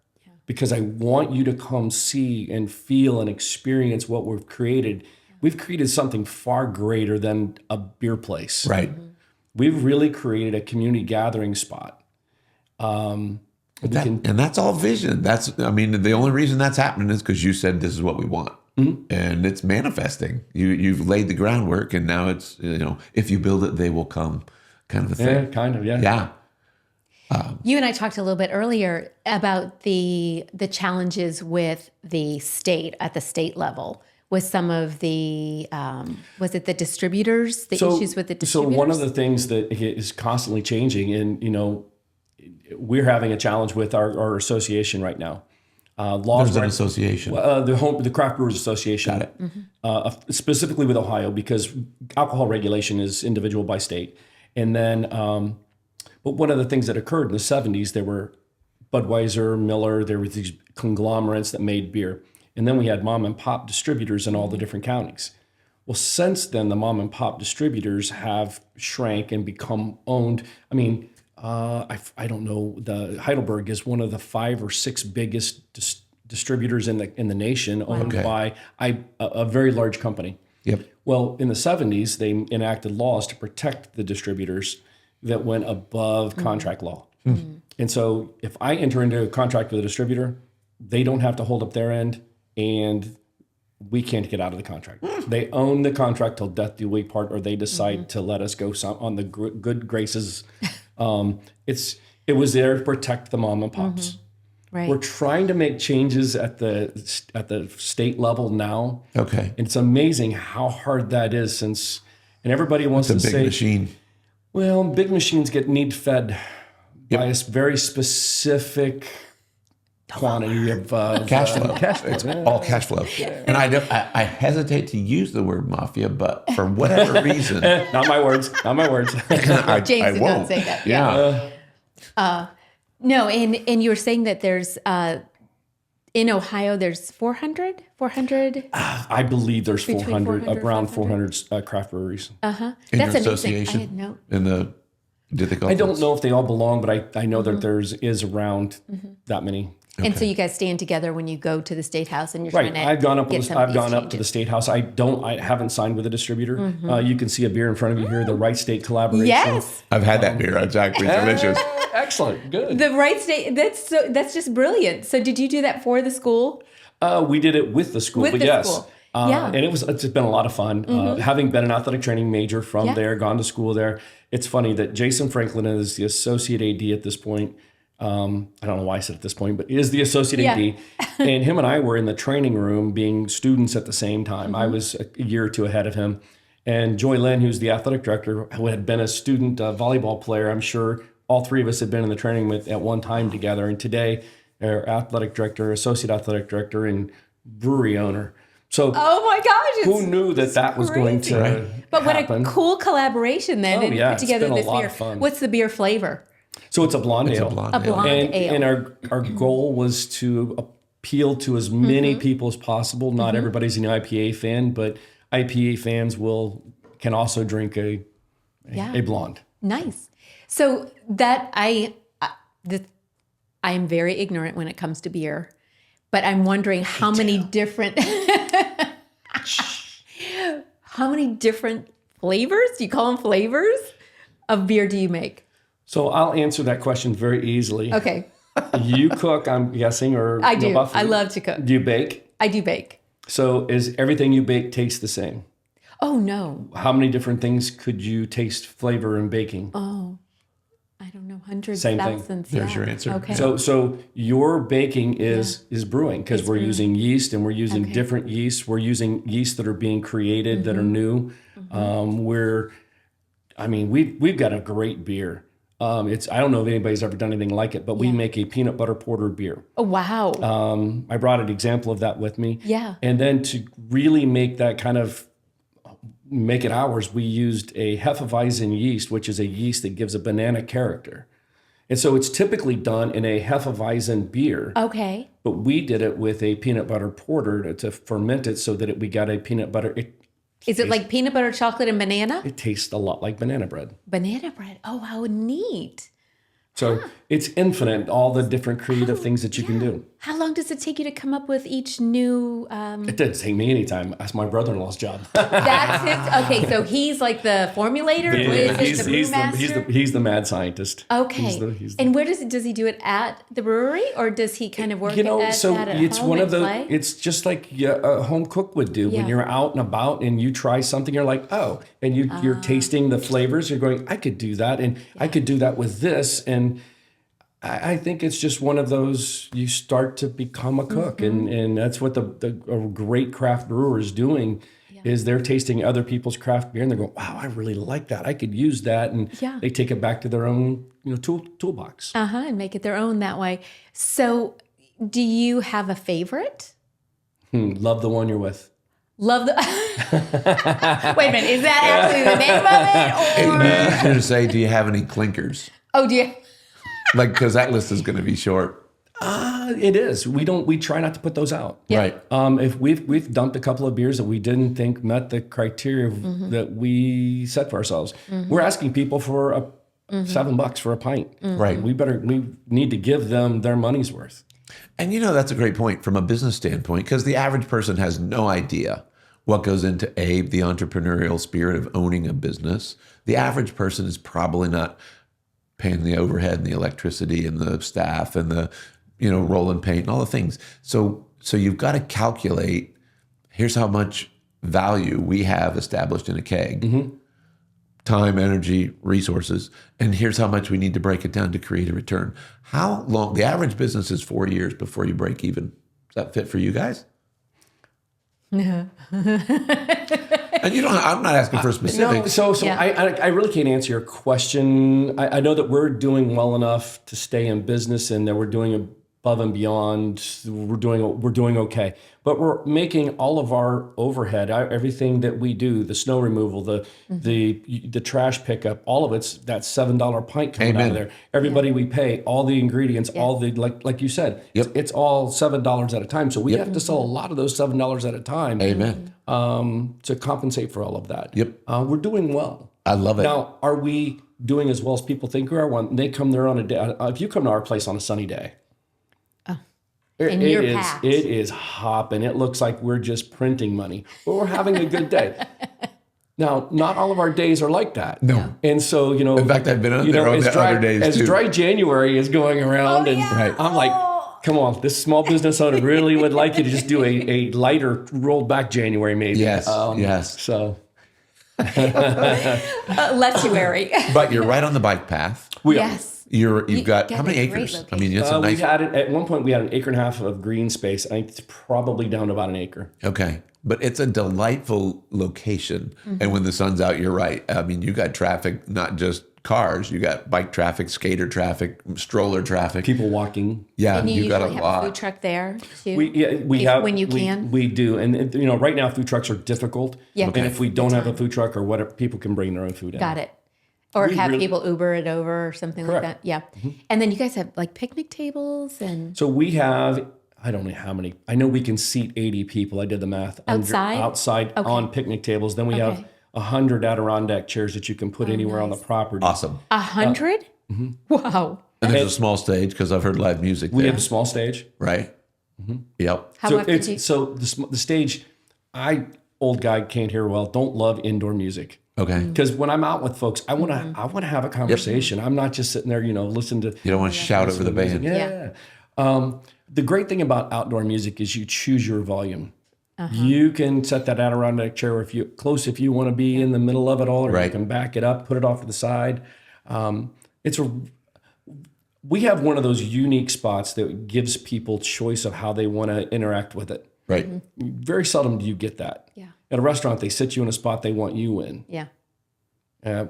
Speaker 1: because I want you to come see and feel and experience what we've created. We've created something far greater than a beer place.
Speaker 3: Right.
Speaker 1: We've really created a community gathering spot.
Speaker 3: And that's all vision. The only reason that's happening is because you said this is what we want. And it's manifesting. You've laid the groundwork, and now it's, if you build it, they will come kind of a thing.
Speaker 1: Yeah, kind of, yeah.
Speaker 3: Yeah.
Speaker 2: You and I talked a little bit earlier about the challenges with the state at the state level with some of the was it the distributors, issues with the distributors?
Speaker 1: So one of the things that is constantly changing, and we're having a challenge with our association right now.
Speaker 3: There's an association.
Speaker 1: The Craft Brewers Association.
Speaker 3: Got it.
Speaker 1: Specifically with Ohio, because alcohol regulation is individual by state. And then, but one of the things that occurred in the 70s, there were Budweiser, Miller, there were these conglomerates that made beer. And then we had mom and pop distributors in all the different counties. Well, since then, the mom and pop distributors have shrank and become owned. I mean, I don't know. The Heidelberg is one of the 5 or 6 biggest distributors in the nation, owned by a very large company.
Speaker 3: Yep.
Speaker 1: Well, in the 70s, they enacted laws to protect the distributors that went above contract law. And so if I enter into a contract with a distributor, they don't have to hold up their end, and we can't get out of the contract. They own the contract till death do we part, or they decide to let us go on the good graces. It was there to protect the mom and pops.
Speaker 2: Right.
Speaker 1: We're trying to make changes at the state level now.
Speaker 3: Okay.
Speaker 1: And it's amazing how hard that is, and everybody wants
Speaker 3: It's a
Speaker 1: to
Speaker 3: big
Speaker 1: say,
Speaker 3: machine.
Speaker 1: well, big machines need fed by a very specific quantity of
Speaker 3: Cash flow.
Speaker 1: Cash flow.
Speaker 3: It's all cash flow. And I hesitate to use the word mafia, but for whatever reason,
Speaker 1: Not my words. Not my words.
Speaker 3: I
Speaker 2: James did
Speaker 3: won't.
Speaker 2: not say that.
Speaker 3: Yeah.
Speaker 2: No, and you were saying that there's in Ohio there's 400.
Speaker 1: I believe there's
Speaker 2: Between
Speaker 1: 400,
Speaker 2: 400,
Speaker 1: around 400 craft breweries.
Speaker 2: Uh-huh.
Speaker 3: In
Speaker 2: That's
Speaker 3: your
Speaker 2: amazing.
Speaker 3: association?
Speaker 2: I had no.
Speaker 3: Did they go?
Speaker 1: I don't know if they all belong, but I know that there's is around that many.
Speaker 2: And so you guys stand together when you go to the state house and you're
Speaker 1: Right.
Speaker 2: trying to
Speaker 1: I've gone up.
Speaker 2: get some
Speaker 1: I've
Speaker 2: of these
Speaker 1: gone up to the
Speaker 2: changes.
Speaker 1: state house. I haven't signed with a distributor. You can see a beer in front of you here. The Right State collaboration.
Speaker 2: Yes.
Speaker 3: I've had that beer. It's actually delicious.
Speaker 1: Excellent. Good.
Speaker 2: The right state. That's just brilliant. So did you do that for the school?
Speaker 1: We did it with the school,
Speaker 2: With
Speaker 1: but
Speaker 2: the
Speaker 1: yes.
Speaker 2: school. Yeah.
Speaker 1: And it's been a lot of fun. Having been an athletic training major from there, gone to school there. It's funny that Jason Franklin is the associate AD at this point. I don't know why I said at this point, but he is the associate AD. And him and I were in the training room being students at the same time. I was a year or two ahead of him. And Joy Lynn, who's the athletic director, who had been a student volleyball player, I'm sure all three of us had been in the training with at one time together. And today, our athletic director, associate athletic director, and brewery owner. So
Speaker 2: Oh my gosh!
Speaker 1: who knew that was going to
Speaker 2: But
Speaker 1: happen?
Speaker 2: what a cool collaboration then!
Speaker 1: Oh,
Speaker 2: and
Speaker 1: yeah,
Speaker 2: put
Speaker 1: it's
Speaker 2: together
Speaker 1: been a
Speaker 2: this
Speaker 1: lot
Speaker 2: beer.
Speaker 1: of fun.
Speaker 2: What's the beer flavor?
Speaker 1: So it's a blonde
Speaker 3: It's
Speaker 1: ale.
Speaker 3: a blonde
Speaker 2: A
Speaker 3: ale.
Speaker 2: blonde ale.
Speaker 1: And our goal was to appeal to as many people as possible. Not everybody's an IPA fan, but IPA fans can also drink a blonde.
Speaker 2: Nice. So that I am very ignorant when it comes to beer, but I'm wondering how many different flavors, do you call them flavors, of beer do you make?
Speaker 1: So I'll answer that question very easily.
Speaker 2: Okay.
Speaker 1: You cook, I'm guessing, or
Speaker 2: I do.
Speaker 1: Buffalo.
Speaker 2: I love to cook.
Speaker 1: Do you bake?
Speaker 2: I do bake.
Speaker 1: So is everything you bake taste the same?
Speaker 2: Oh, no.
Speaker 1: How many different things could you taste flavor in baking?
Speaker 2: Oh, I don't know. Hundreds,
Speaker 1: Same thing.
Speaker 2: thousands.
Speaker 3: There's
Speaker 2: yeah.
Speaker 3: your answer.
Speaker 2: Okay.
Speaker 1: So your baking is brewing, because we're
Speaker 2: brewing.
Speaker 1: using yeast, and we're using
Speaker 2: Okay.
Speaker 1: different yeasts. We're using yeasts that are being created that are new. We've got a great beer. I don't know if anybody's ever done anything like it, but we make a peanut butter porter beer.
Speaker 2: Oh, wow.
Speaker 1: I brought an example of that with me.
Speaker 2: Yeah.
Speaker 1: And then to really make that make it ours, we used a Hefeweizen yeast, which is a yeast that gives a banana character. And so it's typically done in a Hefeweizen beer,
Speaker 2: Okay.
Speaker 1: but we did it with a peanut butter porter to ferment it so that we got a peanut butter.
Speaker 2: Is it like peanut butter, chocolate, and banana?
Speaker 1: It tastes a lot like banana bread.
Speaker 2: Banana bread. Oh, how neat.
Speaker 1: So it's infinite, all the different creative things that you can do.
Speaker 2: How long does it take you to come up with each new?
Speaker 1: It doesn't take me any time. That's my brother-in-law's job.
Speaker 2: That's his. Okay, so he's like the formulator. Is it the brewmaster?
Speaker 1: He's the mad scientist.
Speaker 2: Okay.
Speaker 1: He's the-
Speaker 2: And where does he do it at the brewery, or does he kind of work at
Speaker 1: it's
Speaker 2: home
Speaker 1: one of
Speaker 2: and
Speaker 1: those.
Speaker 2: play?
Speaker 1: It's just like a home cook would do.
Speaker 2: Yeah.
Speaker 1: When you're out and about and you try something, you're like, oh, and you're tasting the flavors. You're going, I could do that, and I could do that with this, and I think it's just one of those, you start to become a cook. And that's what a great craft brewer is doing, is they're tasting other people's craft beer and they're going, wow, I really like that. I could use that. And they take it back to their own toolbox.
Speaker 2: And make it their own that way. So do you have a favorite?
Speaker 1: Love the one you're with.
Speaker 2: Love the. Wait a minute. Is that actually the name of it? Or
Speaker 3: I was going to say, do you have any clinkers?
Speaker 2: oh, do you?
Speaker 3: Because that list is going to be short.
Speaker 1: It is. We try not to put those out.
Speaker 3: Right.
Speaker 1: If we've dumped a couple of beers that we didn't think met the criteria that we set for ourselves, we're asking people for $7 for a pint.
Speaker 3: Right.
Speaker 1: We need to give them their money's worth.
Speaker 3: And that's a great point from a business standpoint, because the average person has no idea what goes into the entrepreneurial spirit of owning a business. The average person is probably not paying the overhead and the electricity and the staff and the rolling paint and all the things. So you've got to calculate, here's how much value we have established in a keg. Time, energy, resources, and here's how much we need to break it down to create a return. How long? The average business is 4 years before you break even. Does that fit for you guys? No. And you don't. I'm not asking for specifics.
Speaker 1: No,
Speaker 2: Yeah.
Speaker 1: I really can't answer your question. I know that we're doing well enough to stay in business, and that we're doing above and beyond. We're doing okay, but we're making all of our overhead, everything that we do, the snow removal, the trash pickup, all of it's that $7 pint coming out of there. Everybody we pay, all the ingredients, all the like you said, it's all $7 at a time. So we have to sell a lot of those $7 at a time.
Speaker 3: Amen.
Speaker 1: To compensate for all of that.
Speaker 3: Yep.
Speaker 1: We're doing well.
Speaker 3: I love it.
Speaker 1: Now, are we doing as well as people think we are? When they come there on a day, if you come to our place on a sunny day,
Speaker 2: And you're packed.
Speaker 1: it is hopping. It looks like we're just printing money, but we're having a good day. Now, not all of our days are like that.
Speaker 3: No.
Speaker 1: And so,
Speaker 3: In fact, I've been on there on the other days
Speaker 1: as
Speaker 3: too.
Speaker 1: dry January is going around, I'm like, come on, this small business owner really would like you to just do a lighter rolled back January, maybe.
Speaker 3: Yes, yes.
Speaker 1: So
Speaker 2: Lestuary.
Speaker 3: But you're right on the bike path.
Speaker 2: Yes.
Speaker 3: You've got how
Speaker 2: got
Speaker 3: many
Speaker 2: a great
Speaker 3: acres? I mean, it's a
Speaker 1: we
Speaker 3: nice.
Speaker 1: had it at one point. We had an acre and a half of green space. I think it's probably down to about an acre.
Speaker 3: Okay. But it's a delightful location. And when the sun's out, you're right. I mean, you got traffic, not just cars. You got bike traffic, skater traffic, stroller traffic.
Speaker 1: People walking.
Speaker 3: Yeah,
Speaker 2: And you
Speaker 3: got a
Speaker 2: usually have
Speaker 3: lot.
Speaker 2: a food truck there too.
Speaker 1: We have
Speaker 2: when you can.
Speaker 1: We do, and right now food trucks are difficult.
Speaker 2: Yeah.
Speaker 1: And if we don't have a food truck or whatever, people can bring their own food in.
Speaker 2: Got it. Or
Speaker 1: We
Speaker 2: have
Speaker 1: really-
Speaker 2: people Uber it over or something
Speaker 1: Correct.
Speaker 2: like that. Yeah. And then you guys have like picnic tables and
Speaker 1: So we have, I don't know how many. I know we can seat 80 people. I did the math.
Speaker 2: Outside?
Speaker 1: Outside on picnic tables. Then we have 100 Adirondack chairs that you can put anywhere on the property.
Speaker 3: Awesome.
Speaker 2: 100? Wow.
Speaker 3: And there's a small stage because I've heard live music
Speaker 1: We
Speaker 3: there,
Speaker 1: have a small stage.
Speaker 3: right? Yep.
Speaker 2: How
Speaker 1: So
Speaker 2: often do you,
Speaker 1: so the stage, old guy can't hear well, don't love indoor music.
Speaker 3: Okay.
Speaker 1: Because when I'm out with folks, I want to have a conversation. I'm not just sitting there, listening to.
Speaker 3: You don't want to shout over the band.
Speaker 1: Yeah. The great thing about outdoor music is you choose your volume. You can set that Adirondack chair if you want to be in the middle of it all, or you
Speaker 3: Right.
Speaker 1: can back it up, put it off to the side. We have one of those unique spots that gives people choice of how they want to interact with it.
Speaker 3: Right.
Speaker 1: Very seldom do you get that.
Speaker 2: Yeah.
Speaker 1: At a restaurant, they sit you in a spot they want you in.
Speaker 2: Yeah.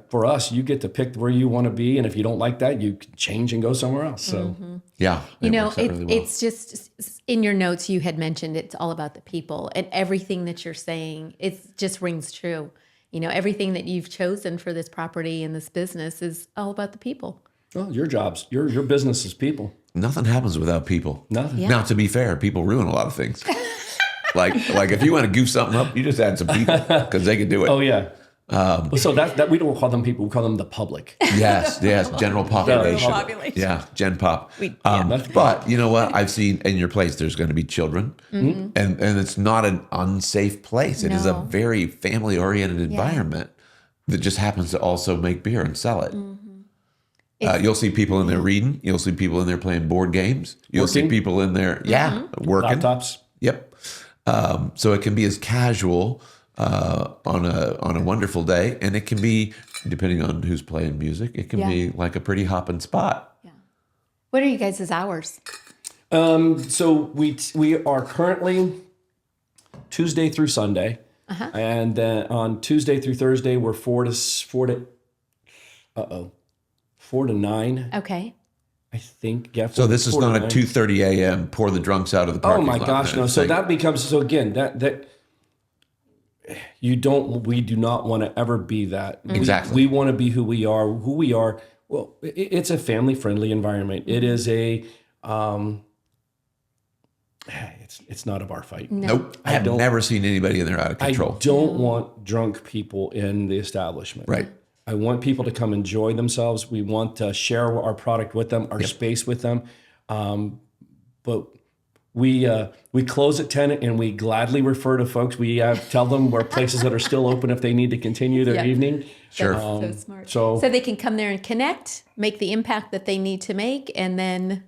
Speaker 1: For us, you get to pick where you want to be, and if you don't like that, you can change and go somewhere else. So,
Speaker 3: Yeah.
Speaker 2: You
Speaker 3: it
Speaker 2: know,
Speaker 3: works out really well.
Speaker 2: it's just in your notes you had mentioned it's all about the people, and everything that you're saying, it just rings true. Everything that you've chosen for this property and this business is all about the people.
Speaker 1: well, your business is people.
Speaker 3: Nothing happens without people.
Speaker 1: Nothing.
Speaker 2: Yeah.
Speaker 3: Now, to be fair, people ruin a lot of things. like if you want to goof something up, you just add some people because they can do it.
Speaker 1: Oh yeah. So that we don't call them people; we call them the public.
Speaker 3: Yes, general population.
Speaker 2: population.
Speaker 3: Yeah, Gen Pop.
Speaker 1: That's
Speaker 3: But you know what? I've seen in your place, there's going to be children, and it's not an unsafe place. It is a
Speaker 2: No.
Speaker 3: very family-oriented environment that just happens to also make beer and sell it. You'll see people in there reading. You'll see people in there playing board games. You'll see
Speaker 1: Working.
Speaker 3: people in there, working.
Speaker 1: Laptops.
Speaker 3: Yep. So it can be as casual on a wonderful day, and it can be, depending on who's playing music, it can be like a pretty hopping spot.
Speaker 2: Yeah. What are you guys' hours?
Speaker 1: So we are currently Tuesday through Sunday, and then on Tuesday through Thursday we're 4 to 9.
Speaker 2: Okay.
Speaker 1: I think. Yeah.
Speaker 3: So this is
Speaker 1: 4 to
Speaker 3: not a
Speaker 1: 9.
Speaker 3: 2:30 a.m. pour the drunks out of the
Speaker 1: Oh
Speaker 3: parking
Speaker 1: my
Speaker 3: lot
Speaker 1: gosh,
Speaker 3: kind
Speaker 1: no!
Speaker 3: of
Speaker 1: So
Speaker 3: thing.
Speaker 1: that becomes that we do not want to ever be that.
Speaker 3: Exactly.
Speaker 1: We want to be who we are. Well, it's a family friendly environment. It is a it's not a bar fight.
Speaker 3: Nope. I have never seen anybody in there out of control.
Speaker 1: I don't want drunk people in the establishment.
Speaker 3: Right.
Speaker 1: I want people to come enjoy themselves. We want to share our product with them, our space with them. But we close at 10 and we gladly refer to folks. We tell them where places that are still open if they need to continue their evening.
Speaker 3: Sure.
Speaker 2: That's so smart.
Speaker 1: so-
Speaker 2: So they can come there and connect, make the impact that they need to make, and then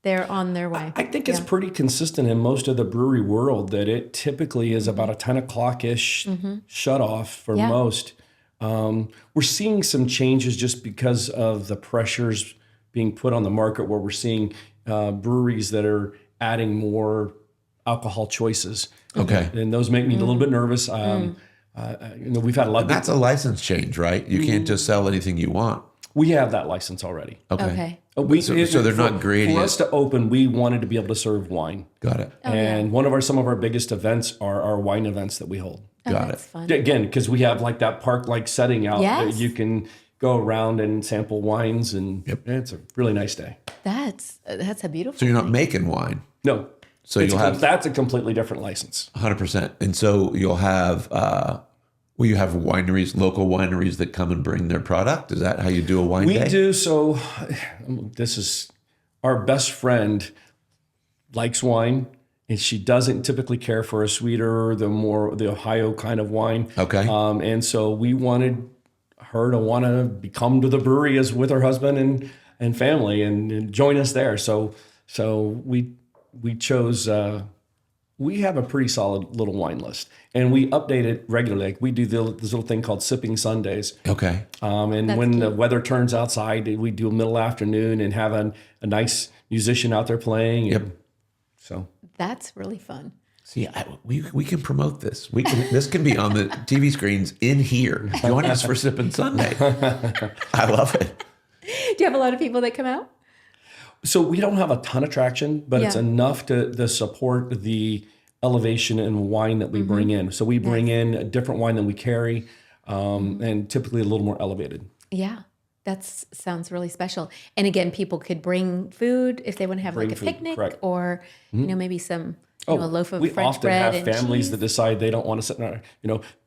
Speaker 2: they're on their way.
Speaker 1: I think it's pretty consistent in most of the brewery world that it typically is about a 10 o'clock-ish shut off for most. We're seeing some changes just because of the pressures being put on the market where we're seeing breweries that are adding more alcohol choices.
Speaker 3: Okay.
Speaker 1: And those make me a little bit nervous. We've had a lot.
Speaker 3: That's a license change, right? You can't just sell anything you want.
Speaker 1: We have that license already.
Speaker 2: Okay.
Speaker 3: So they're not grading
Speaker 1: For
Speaker 3: it.
Speaker 1: us to open, we wanted to be able to serve wine.
Speaker 3: Got it.
Speaker 1: And some of our biggest events are our wine events that we hold.
Speaker 3: Got
Speaker 2: That's
Speaker 3: it.
Speaker 2: fun.
Speaker 1: Again, because we have like that park-like setting out
Speaker 2: Yes.
Speaker 1: that you can go around and sample wines, and it's a really nice day.
Speaker 2: That's a beautiful.
Speaker 3: So you're not making wine.
Speaker 1: No.
Speaker 3: So
Speaker 1: That's a completely different license.
Speaker 3: 100%. And so you'll have, will you have wineries, local wineries that come and bring their product? Is that how you do a wine day?
Speaker 1: We do. So this is our best friend likes wine, and she doesn't typically care for a sweeter, the Ohio kind of wine.
Speaker 3: Okay.
Speaker 1: And so we wanted her to want to come to the brewery as with her husband and family and join us there. So we chose. We have a pretty solid little wine list, and we update it regularly. Like we do this little thing called Sipping Sundays.
Speaker 3: Okay.
Speaker 1: And
Speaker 2: That's
Speaker 1: when the
Speaker 2: cute.
Speaker 1: weather turns outside, we do a middle afternoon and have a nice musician out there playing. And so
Speaker 2: That's really fun.
Speaker 3: See, we can promote this. This can be on the TV screens in here. Join us for Sippin' Sunday. I love it.
Speaker 2: Do you have a lot of people that come out?
Speaker 1: So we don't have a ton of traction, but it's
Speaker 2: Yeah.
Speaker 1: enough to support the elevation in wine that we bring in. So we bring in a different wine than we carry, and typically a little more elevated.
Speaker 2: Yeah. That sounds really special. And again, people could bring food if they want to have
Speaker 1: Bring
Speaker 2: like a
Speaker 1: food,
Speaker 2: picnic
Speaker 1: correct.
Speaker 2: or, maybe some, a loaf of
Speaker 1: we
Speaker 2: French
Speaker 1: often
Speaker 2: bread
Speaker 1: have
Speaker 2: and
Speaker 1: families
Speaker 2: cheese.
Speaker 1: that decide they don't want to sit there.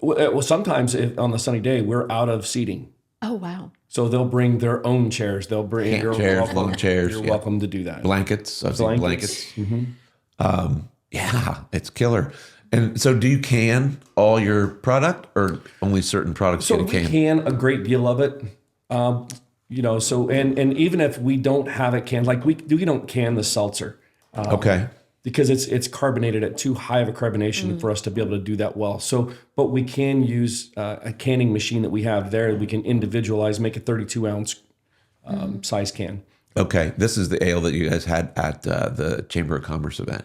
Speaker 1: Well, sometimes on the sunny day, we're out of seating.
Speaker 2: Oh, wow.
Speaker 1: So they'll bring their own chairs. They'll bring
Speaker 3: Camp
Speaker 1: you're
Speaker 3: chairs,
Speaker 1: welcome-
Speaker 3: lawn chairs,
Speaker 1: You're
Speaker 3: yeah.
Speaker 1: welcome to do that.
Speaker 3: Blankets. I've seen blankets.
Speaker 1: Mm-hmm.
Speaker 3: Yeah, it's killer. And so do you can all your product or only certain products
Speaker 1: So
Speaker 3: get a
Speaker 1: we
Speaker 3: can?
Speaker 1: can a great deal of it. So and even if we don't have it canned, like we don't can the seltzer.
Speaker 3: Okay.
Speaker 1: Because it's carbonated at too high of a carbonation for us to be able to do that well. So, but we can use a canning machine that we have there. We can individualize, make a 32-ounce size can.
Speaker 3: Okay. This is the ale that you guys had at the Chamber of Commerce event,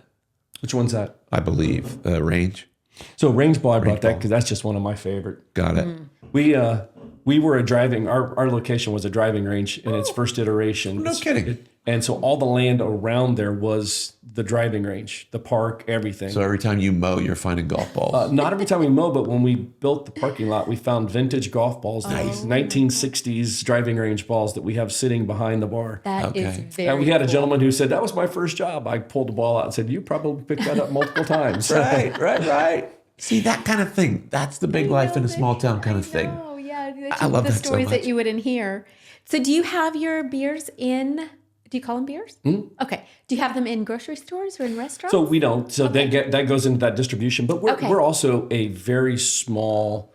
Speaker 1: Which one's that?
Speaker 3: I believe. Range.
Speaker 1: So Range Ball, I brought that because that's just one of my favorite.
Speaker 3: Got it.
Speaker 1: We were our location was a driving range in its first iteration.
Speaker 3: No kidding.
Speaker 1: And so all the land around there was the driving range, the park, everything.
Speaker 3: So every time you mow, you're finding golf balls.
Speaker 1: Not every time we mow, but when we built the parking lot, we found vintage golf balls, nice 1960s driving range balls that we have sitting behind the bar.
Speaker 2: That is
Speaker 3: Okay.
Speaker 2: very
Speaker 1: And we had a
Speaker 2: cool.
Speaker 1: gentleman who said, that was my first job. I pulled the ball out and said, you probably picked that up multiple times.
Speaker 3: right. See, that kind of thing. That's the big life in a small town kind of thing.
Speaker 2: Oh, yeah.
Speaker 3: I love
Speaker 2: the
Speaker 3: that so
Speaker 2: stories
Speaker 3: much.
Speaker 2: that you wouldn't hear. So do you have your beers in, do you call them beers? Okay. Do you have them in grocery stores or in restaurants?
Speaker 1: So we don't. So that goes into that distribution. But we're also a very small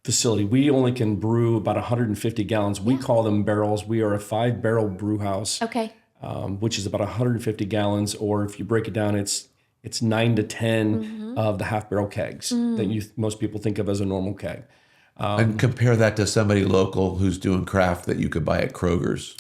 Speaker 1: facility. We only can brew about 150 gallons. We call them barrels. We are a 5-barrel brew house,
Speaker 2: Okay.
Speaker 1: which is about 150 gallons. Or if you break it down, it's 9 to 10 of the half-barrel kegs that most people think of as a normal keg.
Speaker 3: And compare that to somebody local who's doing craft that you could buy at Kroger's.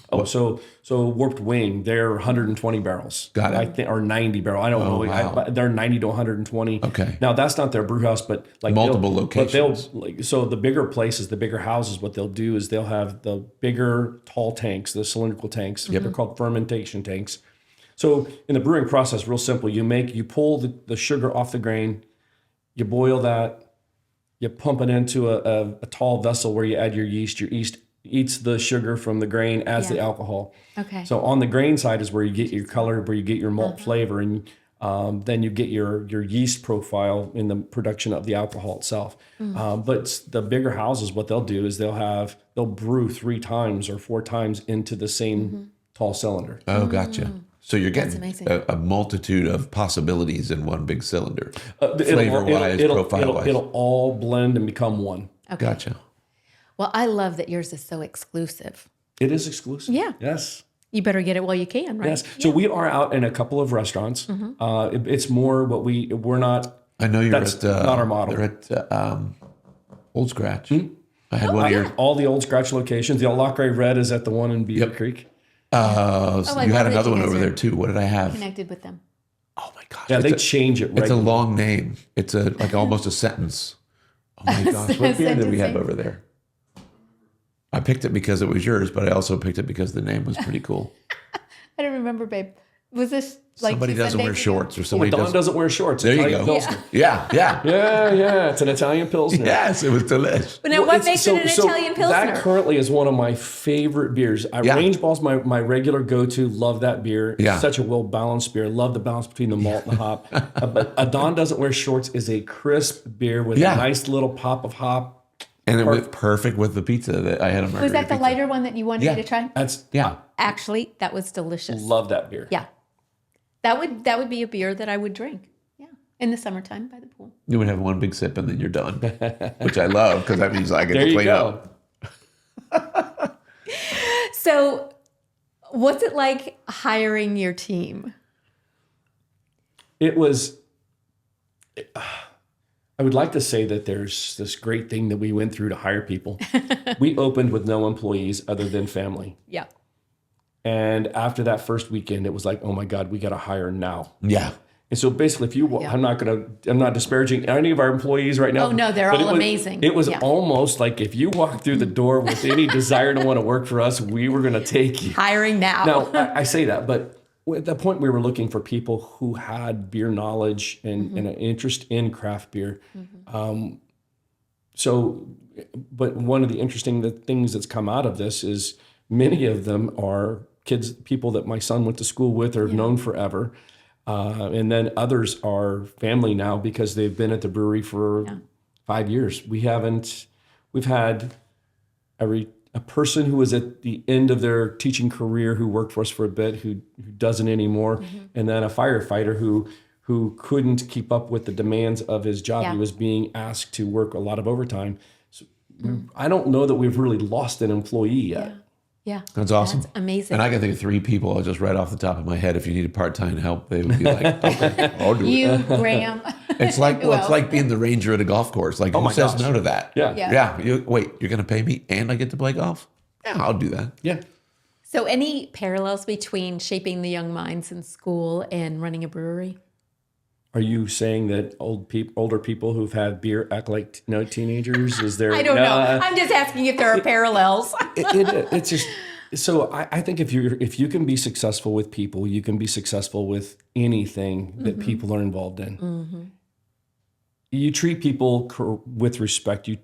Speaker 1: So Warped Wing, they're 120 barrels.
Speaker 3: Got it.
Speaker 1: I think, or 90 barrel. I don't know.
Speaker 3: wow.
Speaker 1: They're 90 to 120.
Speaker 3: Okay.
Speaker 1: Now that's not their brew house, but like
Speaker 3: Multiple
Speaker 1: they'll-
Speaker 3: locations.
Speaker 1: But so the bigger places, the bigger houses, what they'll do is they'll have the bigger tall tanks, the cylindrical tanks. They're called fermentation tanks. So in the brewing process, real simple. You pull the sugar off the grain, you boil that. You pump it into a tall vessel where you add your yeast. Your yeast eats the sugar from the grain, adds the alcohol.
Speaker 2: Okay.
Speaker 1: So on the grain side is where you get your color, where you get your malt flavor, and then you get your yeast profile in the production of the alcohol itself. But the bigger houses, what they'll do is they'll brew 3 times or 4 times into the same tall cylinder.
Speaker 3: Oh, gotcha. So you're getting
Speaker 2: amazing.
Speaker 3: a multitude of possibilities in one big cylinder,
Speaker 1: It'll-
Speaker 3: flavor-wise,
Speaker 1: it'll-
Speaker 3: profile-wise.
Speaker 1: It'll all blend and become one.
Speaker 2: Okay.
Speaker 3: Gotcha.
Speaker 2: Well, I love that yours is so exclusive.
Speaker 1: It is exclusive.
Speaker 2: Yeah.
Speaker 1: Yes.
Speaker 2: You better get it while you can, right?
Speaker 1: Yes. So we are out in a couple of restaurants. It's more what we're not.
Speaker 3: I know you're
Speaker 1: That's
Speaker 3: at
Speaker 1: not our model.
Speaker 3: They're at Old Scratch. I had one of your.
Speaker 1: All the Old Scratch locations. The Lockeray Red is at the one in Beaver Creek.
Speaker 3: So
Speaker 2: I
Speaker 3: you
Speaker 2: love
Speaker 3: had
Speaker 2: that
Speaker 3: another
Speaker 2: you
Speaker 3: one
Speaker 2: guys
Speaker 3: over
Speaker 2: are
Speaker 3: there too. What did I have?
Speaker 2: Connected with them.
Speaker 3: Oh my gosh!
Speaker 1: Yeah,
Speaker 3: It's
Speaker 1: they
Speaker 3: a-
Speaker 1: change it.
Speaker 3: It's a
Speaker 1: regularly.
Speaker 3: long name. It's like almost a sentence. Oh my gosh! What beer did we have
Speaker 2: Sentencing.
Speaker 3: over there? I picked it because it was yours, but I also picked it because the name was pretty cool.
Speaker 2: I don't remember, babe. Was this like
Speaker 3: Somebody
Speaker 2: two
Speaker 3: doesn't wear
Speaker 2: Sundays ago?
Speaker 3: shorts, or somebody
Speaker 1: Don doesn't wear shorts.
Speaker 3: There you
Speaker 1: Italian
Speaker 3: go.
Speaker 1: Pilsner.
Speaker 3: Yeah, yeah.
Speaker 1: Yeah. It's an Italian Pilsner.
Speaker 3: Yes, it was delicious.
Speaker 2: But now, what makes it an Italian Pilsner?
Speaker 1: That currently is one of my favorite beers.
Speaker 3: Yeah.
Speaker 1: Range Ball's my regular go-to. Love that beer. It's
Speaker 3: Yeah.
Speaker 1: such a well-balanced beer. Love the balance between the malt and the hop. But a Don Doesn't Wear Shorts is a crisp beer with
Speaker 3: Yeah.
Speaker 1: a nice little pop of hop.
Speaker 3: And it went perfect with the pizza that I had on my
Speaker 2: Was that the lighter one that you wanted
Speaker 3: Yeah.
Speaker 2: me to try?
Speaker 1: That's
Speaker 2: Actually, that was delicious.
Speaker 1: love that beer.
Speaker 2: Yeah. That would be a beer that I would drink. Yeah. In the summertime by the pool.
Speaker 3: You would have one big sip and then you're done, which I love because that means I get
Speaker 1: There
Speaker 3: to
Speaker 1: you
Speaker 3: clean
Speaker 1: go.
Speaker 3: up.
Speaker 2: So, what's it like hiring your team?
Speaker 1: It was. I would like to say that there's this great thing that we went through to hire people. We opened with no employees other than family.
Speaker 2: Yeah.
Speaker 1: And after that first weekend, it was like, oh my God, we got to hire now.
Speaker 3: Yeah.
Speaker 1: And so basically, if you, I'm not disparaging any of our employees right now.
Speaker 2: Oh, no, they're
Speaker 1: but
Speaker 2: all
Speaker 1: it was-
Speaker 2: amazing.
Speaker 1: It was
Speaker 2: Yeah.
Speaker 1: almost like if you walked through the door with any desire to want to work for us, we were going to take you.
Speaker 2: Hiring now.
Speaker 1: Now, I say that, but at that point, we were looking for people who had beer knowledge and an interest in craft beer. But one of the interesting things that's come out of this is many of them are people that my son went to school with or have known forever. And then others are family now because they've been at the brewery for 5 years. We've had a person who was at the end of their teaching career who worked for us for a bit who doesn't anymore, and then a firefighter who couldn't keep up with the demands of his job.
Speaker 2: Yeah.
Speaker 1: He was being asked to work a lot of overtime. So I don't know that we've really lost an employee yet.
Speaker 2: Yeah.
Speaker 3: That's awesome.
Speaker 2: That's amazing.
Speaker 3: And I can think of 3 people just right off the top of my head. If you needed part-time help, they would be like, okay, I'll do it.
Speaker 2: You, Graham.
Speaker 3: It's like,
Speaker 2: Who
Speaker 3: it's
Speaker 2: else?
Speaker 3: like being the ranger at a golf course. Like, who
Speaker 1: my
Speaker 3: says
Speaker 1: gosh.
Speaker 3: no to that?
Speaker 1: Yeah.
Speaker 2: Yeah.
Speaker 3: Wait, you're going to pay me and I get to play golf? Yeah, I'll do that.
Speaker 1: Yeah.
Speaker 2: So, any parallels between shaping the young minds in school and running a brewery?
Speaker 1: Are you saying that older people who've had beer act like teenagers? Is there?
Speaker 2: I don't know. I'm just asking if there are parallels.
Speaker 1: It's just so I think if you can be successful with people, you can be successful with anything that people are involved in. You treat people with respect. You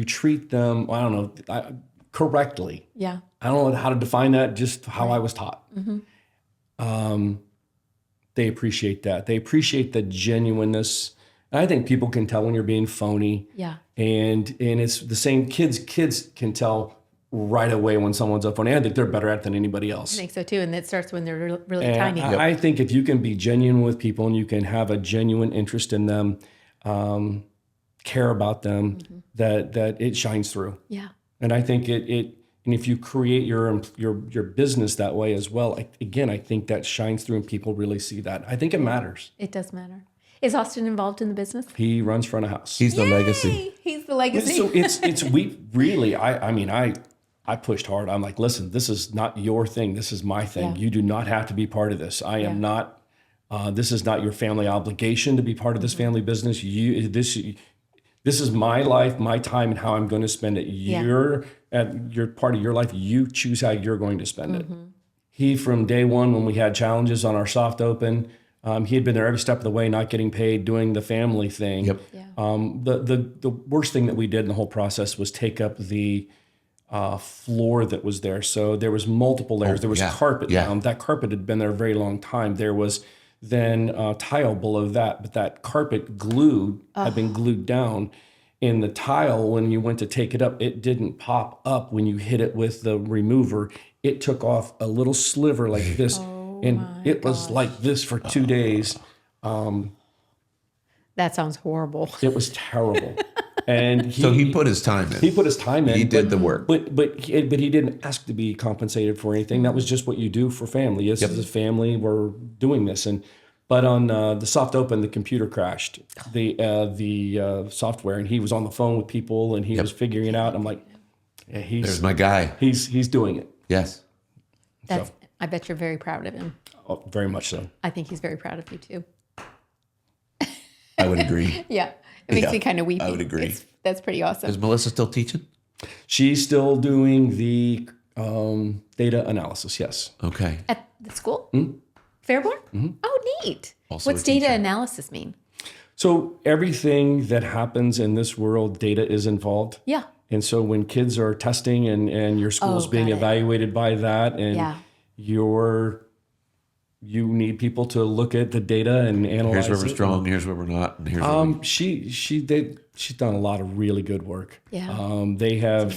Speaker 1: treat them. I don't know correctly.
Speaker 2: Yeah.
Speaker 1: I don't know how to define that. Just how I was taught. They appreciate that. They appreciate the genuineness. And I think people can tell when you're being phony.
Speaker 2: Yeah.
Speaker 1: And it's the same. Kids can tell right away when someone's a phony. I think they're better at it than anybody else.
Speaker 2: I think so too. And it starts when they're really
Speaker 1: And
Speaker 2: tiny.
Speaker 1: I think if you can be genuine with people and you can have a genuine interest in them, care about them, that it shines through.
Speaker 2: Yeah.
Speaker 1: And I think and if you create your business that way as well, I think that shines through and people really see that. I think it matters.
Speaker 2: It does matter. Is Austin involved in the business?
Speaker 1: He runs front of house.
Speaker 3: He's the
Speaker 2: Yay!
Speaker 3: legacy.
Speaker 2: He's the legacy.
Speaker 1: So it's we really I pushed hard. I'm like, listen, this is not your thing. This is my thing.
Speaker 2: Yeah.
Speaker 1: You do not have to be part of this. I am not. This is not your family obligation to be part of this family business. This is my life, my time, and how I'm going to spend it. You're at your part of your life. You choose how you're going to spend it. He, from day one, when we had challenges on our soft open, he had been there every step of the way, not getting paid, doing the family thing.
Speaker 3: Yep.
Speaker 2: Yeah.
Speaker 1: The worst thing that we did in the whole process was take up the floor that was there. So there was multiple layers. There was carpet down. That carpet had been there a very long time. There was then tile below that, but that carpet had been glued down. In the tile, when you went to take it up, it didn't pop up when you hit it with the remover. It took off a little sliver like this, and it was like this for 2 days.
Speaker 2: That sounds horrible.
Speaker 1: It was terrible. And
Speaker 3: So he put his time in.
Speaker 1: He put his time in.
Speaker 3: He did the work.
Speaker 1: But he didn't ask to be compensated for anything. That was just what you do for family. This is a family. We're doing this. But on the soft open, the computer crashed, the software, and he was on the phone with people, and he was figuring it out. I'm like, yeah,
Speaker 3: There's my guy.
Speaker 1: He's doing it.
Speaker 3: Yes.
Speaker 2: I bet you're very proud of him.
Speaker 1: Oh, very much so.
Speaker 2: I think he's very proud of you too.
Speaker 3: I would agree.
Speaker 2: Yeah. It makes me kind of weepy.
Speaker 3: I would agree.
Speaker 2: That's pretty awesome.
Speaker 3: Is Melissa still teaching?
Speaker 1: She's still doing the data analysis. Yes.
Speaker 3: Okay.
Speaker 2: At the school? Fairborn? Oh, neat.
Speaker 3: Also
Speaker 2: What's
Speaker 3: a
Speaker 2: data
Speaker 3: teacher.
Speaker 2: analysis mean?
Speaker 1: So everything that happens in this world, data is involved.
Speaker 2: Yeah.
Speaker 1: And so when kids are testing and your school's being
Speaker 2: got it.
Speaker 1: evaluated by that, and
Speaker 2: Yeah.
Speaker 1: you need people to look at the data and analyze
Speaker 3: Here's where we're
Speaker 1: it.
Speaker 3: strong. Here's where we're not. And here's where we...
Speaker 1: She's done a lot of really good work.
Speaker 2: Yeah.
Speaker 1: They have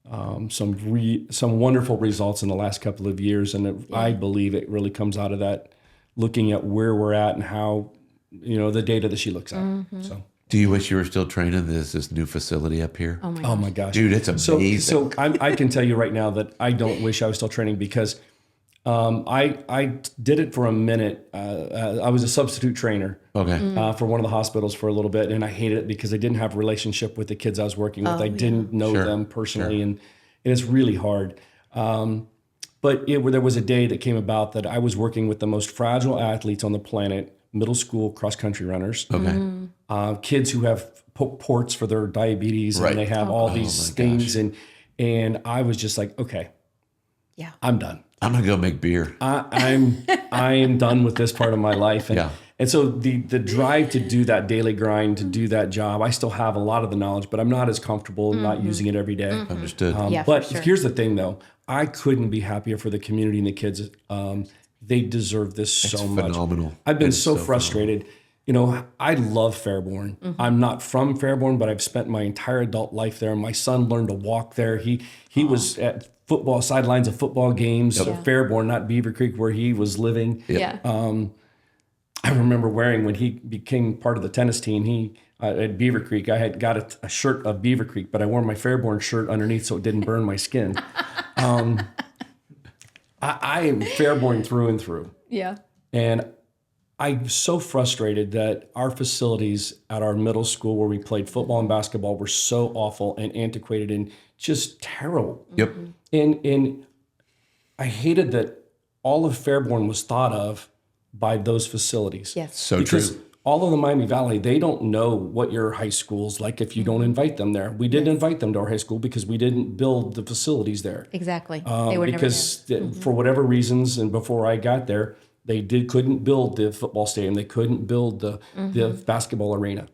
Speaker 2: Amazing.
Speaker 1: some wonderful results in the last couple of years, and I believe it really comes out of that, looking at where we're at and how the data that she looks at. So.
Speaker 3: Do you wish you were still training this new facility up here?
Speaker 2: Oh my
Speaker 1: Oh
Speaker 2: gosh.
Speaker 1: my gosh,
Speaker 3: Dude, it's amazing.
Speaker 1: So I can tell you right now that I don't wish I was still training, because I did it for a minute. I was a substitute trainer
Speaker 3: Okay.
Speaker 1: for one of the hospitals for a little bit, and I hated it because I didn't have a relationship with the kids I was working with. I didn't know them personally, and it's really hard. But there was a day that came about that I was working with the most fragile athletes on the planet, middle school cross-country runners.
Speaker 3: Okay.
Speaker 1: Kids who have ports for their diabetes,
Speaker 3: Right.
Speaker 1: and they have all these things, and I was just like, okay,
Speaker 2: Yeah.
Speaker 1: I'm done.
Speaker 3: I'm gonna go make beer.
Speaker 1: I am done with this part of my life, and so the drive to do that daily grind, to do that job, I still have a lot of the knowledge, but I'm not as comfortable not using it every day.
Speaker 3: Understood.
Speaker 2: Yeah, for
Speaker 1: But
Speaker 2: sure.
Speaker 1: here's the thing, though, I couldn't be happier for the community and the kids. They deserve this so much.
Speaker 3: phenomenal.
Speaker 1: I've been
Speaker 3: It's
Speaker 1: so
Speaker 3: so
Speaker 1: frustrated. I love Fairborn. I'm not from Fairborn, but I've spent my entire adult life there. My son learned to walk there. He was at sidelines of football games at Fairborn, not Beaver Creek, where he was living.
Speaker 2: Yeah.
Speaker 1: I remember wearing, when he became part of the tennis team, at Beaver Creek, I had got a shirt of Beaver Creek, but I wore my Fairborn shirt underneath so it didn't burn my skin. I am Fairborn through and through.
Speaker 2: Yeah.
Speaker 1: And I'm so frustrated that our facilities at our middle school where we played football and basketball were so awful and antiquated and just terrible.
Speaker 3: Yep.
Speaker 1: And I hated that all of Fairborn was thought of by those facilities.
Speaker 2: Yes.
Speaker 3: So
Speaker 1: Because
Speaker 3: true.
Speaker 1: all of the Miami Valley, they don't know what your high school's like if you don't invite them there. We didn't invite them to our high school because we didn't build the facilities there.
Speaker 2: Exactly. They were
Speaker 1: Because for whatever reasons, and before I got there, they couldn't build the football stadium. They couldn't build the basketball arena.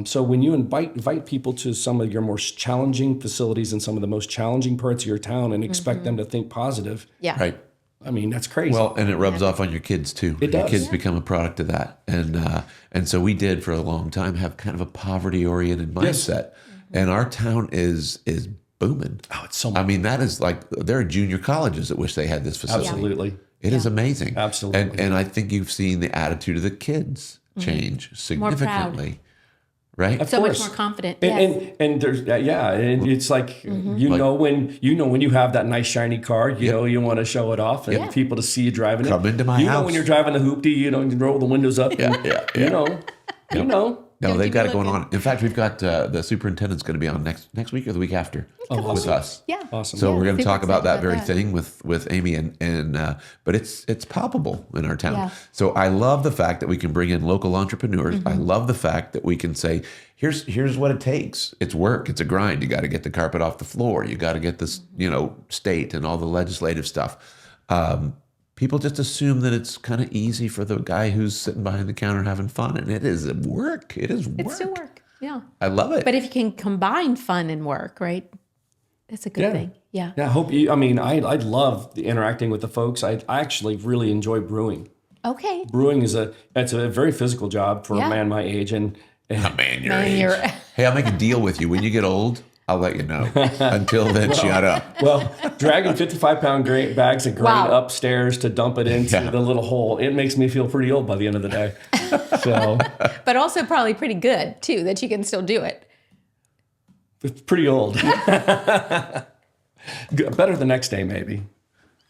Speaker 1: So when you invite people to some of your more challenging facilities and some of the most challenging parts of your town and expect them to think positive,
Speaker 2: Yeah.
Speaker 3: Right.
Speaker 1: I mean, that's crazy.
Speaker 3: Well, and it rubs off on your kids too.
Speaker 1: It
Speaker 3: Your
Speaker 1: does.
Speaker 3: kids become a product of that, and so we did for a long time have kind of a poverty-oriented mindset, and our town is booming.
Speaker 1: Oh, it's so
Speaker 3: I mean, that is like there are junior colleges that wish they had this facility.
Speaker 1: absolutely.
Speaker 3: It is amazing.
Speaker 1: Absolutely.
Speaker 3: And I think you've seen the attitude of the kids change significantly. Right?
Speaker 2: So much
Speaker 1: course.
Speaker 2: more confident.
Speaker 1: And,
Speaker 2: Yes.
Speaker 1: and there's and it's like you know when you have that nice shiny car, you want to show it off and people to see you driving
Speaker 3: Come
Speaker 1: it.
Speaker 3: into my
Speaker 1: you know
Speaker 3: house.
Speaker 1: when you're driving the hoopty, you roll the windows up. And, you know.
Speaker 3: No, they've
Speaker 2: keep
Speaker 3: got
Speaker 2: it
Speaker 3: it going
Speaker 2: looking.
Speaker 3: on. In fact, we've got the superintendent's going to be on next week or the week after with us.
Speaker 2: Yeah.
Speaker 1: Awesome.
Speaker 3: So
Speaker 2: Yeah,
Speaker 3: we're going to
Speaker 2: super
Speaker 3: talk about
Speaker 2: excited
Speaker 3: that very
Speaker 2: about
Speaker 3: thing with Amy and but it's palpable in our town.
Speaker 2: Yeah.
Speaker 3: So I love the fact that we can bring in local entrepreneurs. I love the fact that we can say here's what it takes. It's work. It's a grind. You got to get the carpet off the floor. You got to get this state and all the legislative stuff. People just assume that it's kind of easy for the guy who's sitting behind the counter having fun, and it is work. It is work.
Speaker 2: It's still work. Yeah.
Speaker 3: I love it.
Speaker 2: But if you can combine fun and work, right? That's a good thing. Yeah.
Speaker 1: Yeah, I hope you. I mean, I love the interacting with the folks. I actually really enjoy brewing.
Speaker 2: Okay.
Speaker 1: Brewing is a very physical job for
Speaker 2: Yeah.
Speaker 1: a man my age, and
Speaker 3: Man, your
Speaker 2: Man,
Speaker 3: age.
Speaker 2: you're-
Speaker 3: Hey, I'll make a deal with you. When you get old, I'll let you know. Until then, shut up.
Speaker 1: Well, dragging 55-pound bags of grain
Speaker 2: Wow.
Speaker 1: upstairs to dump it into
Speaker 3: Yeah.
Speaker 1: the little hole, it makes me feel pretty old by the end of the day. So
Speaker 2: But also probably pretty good too that you can still do it.
Speaker 1: it's pretty old. Better the next day, maybe.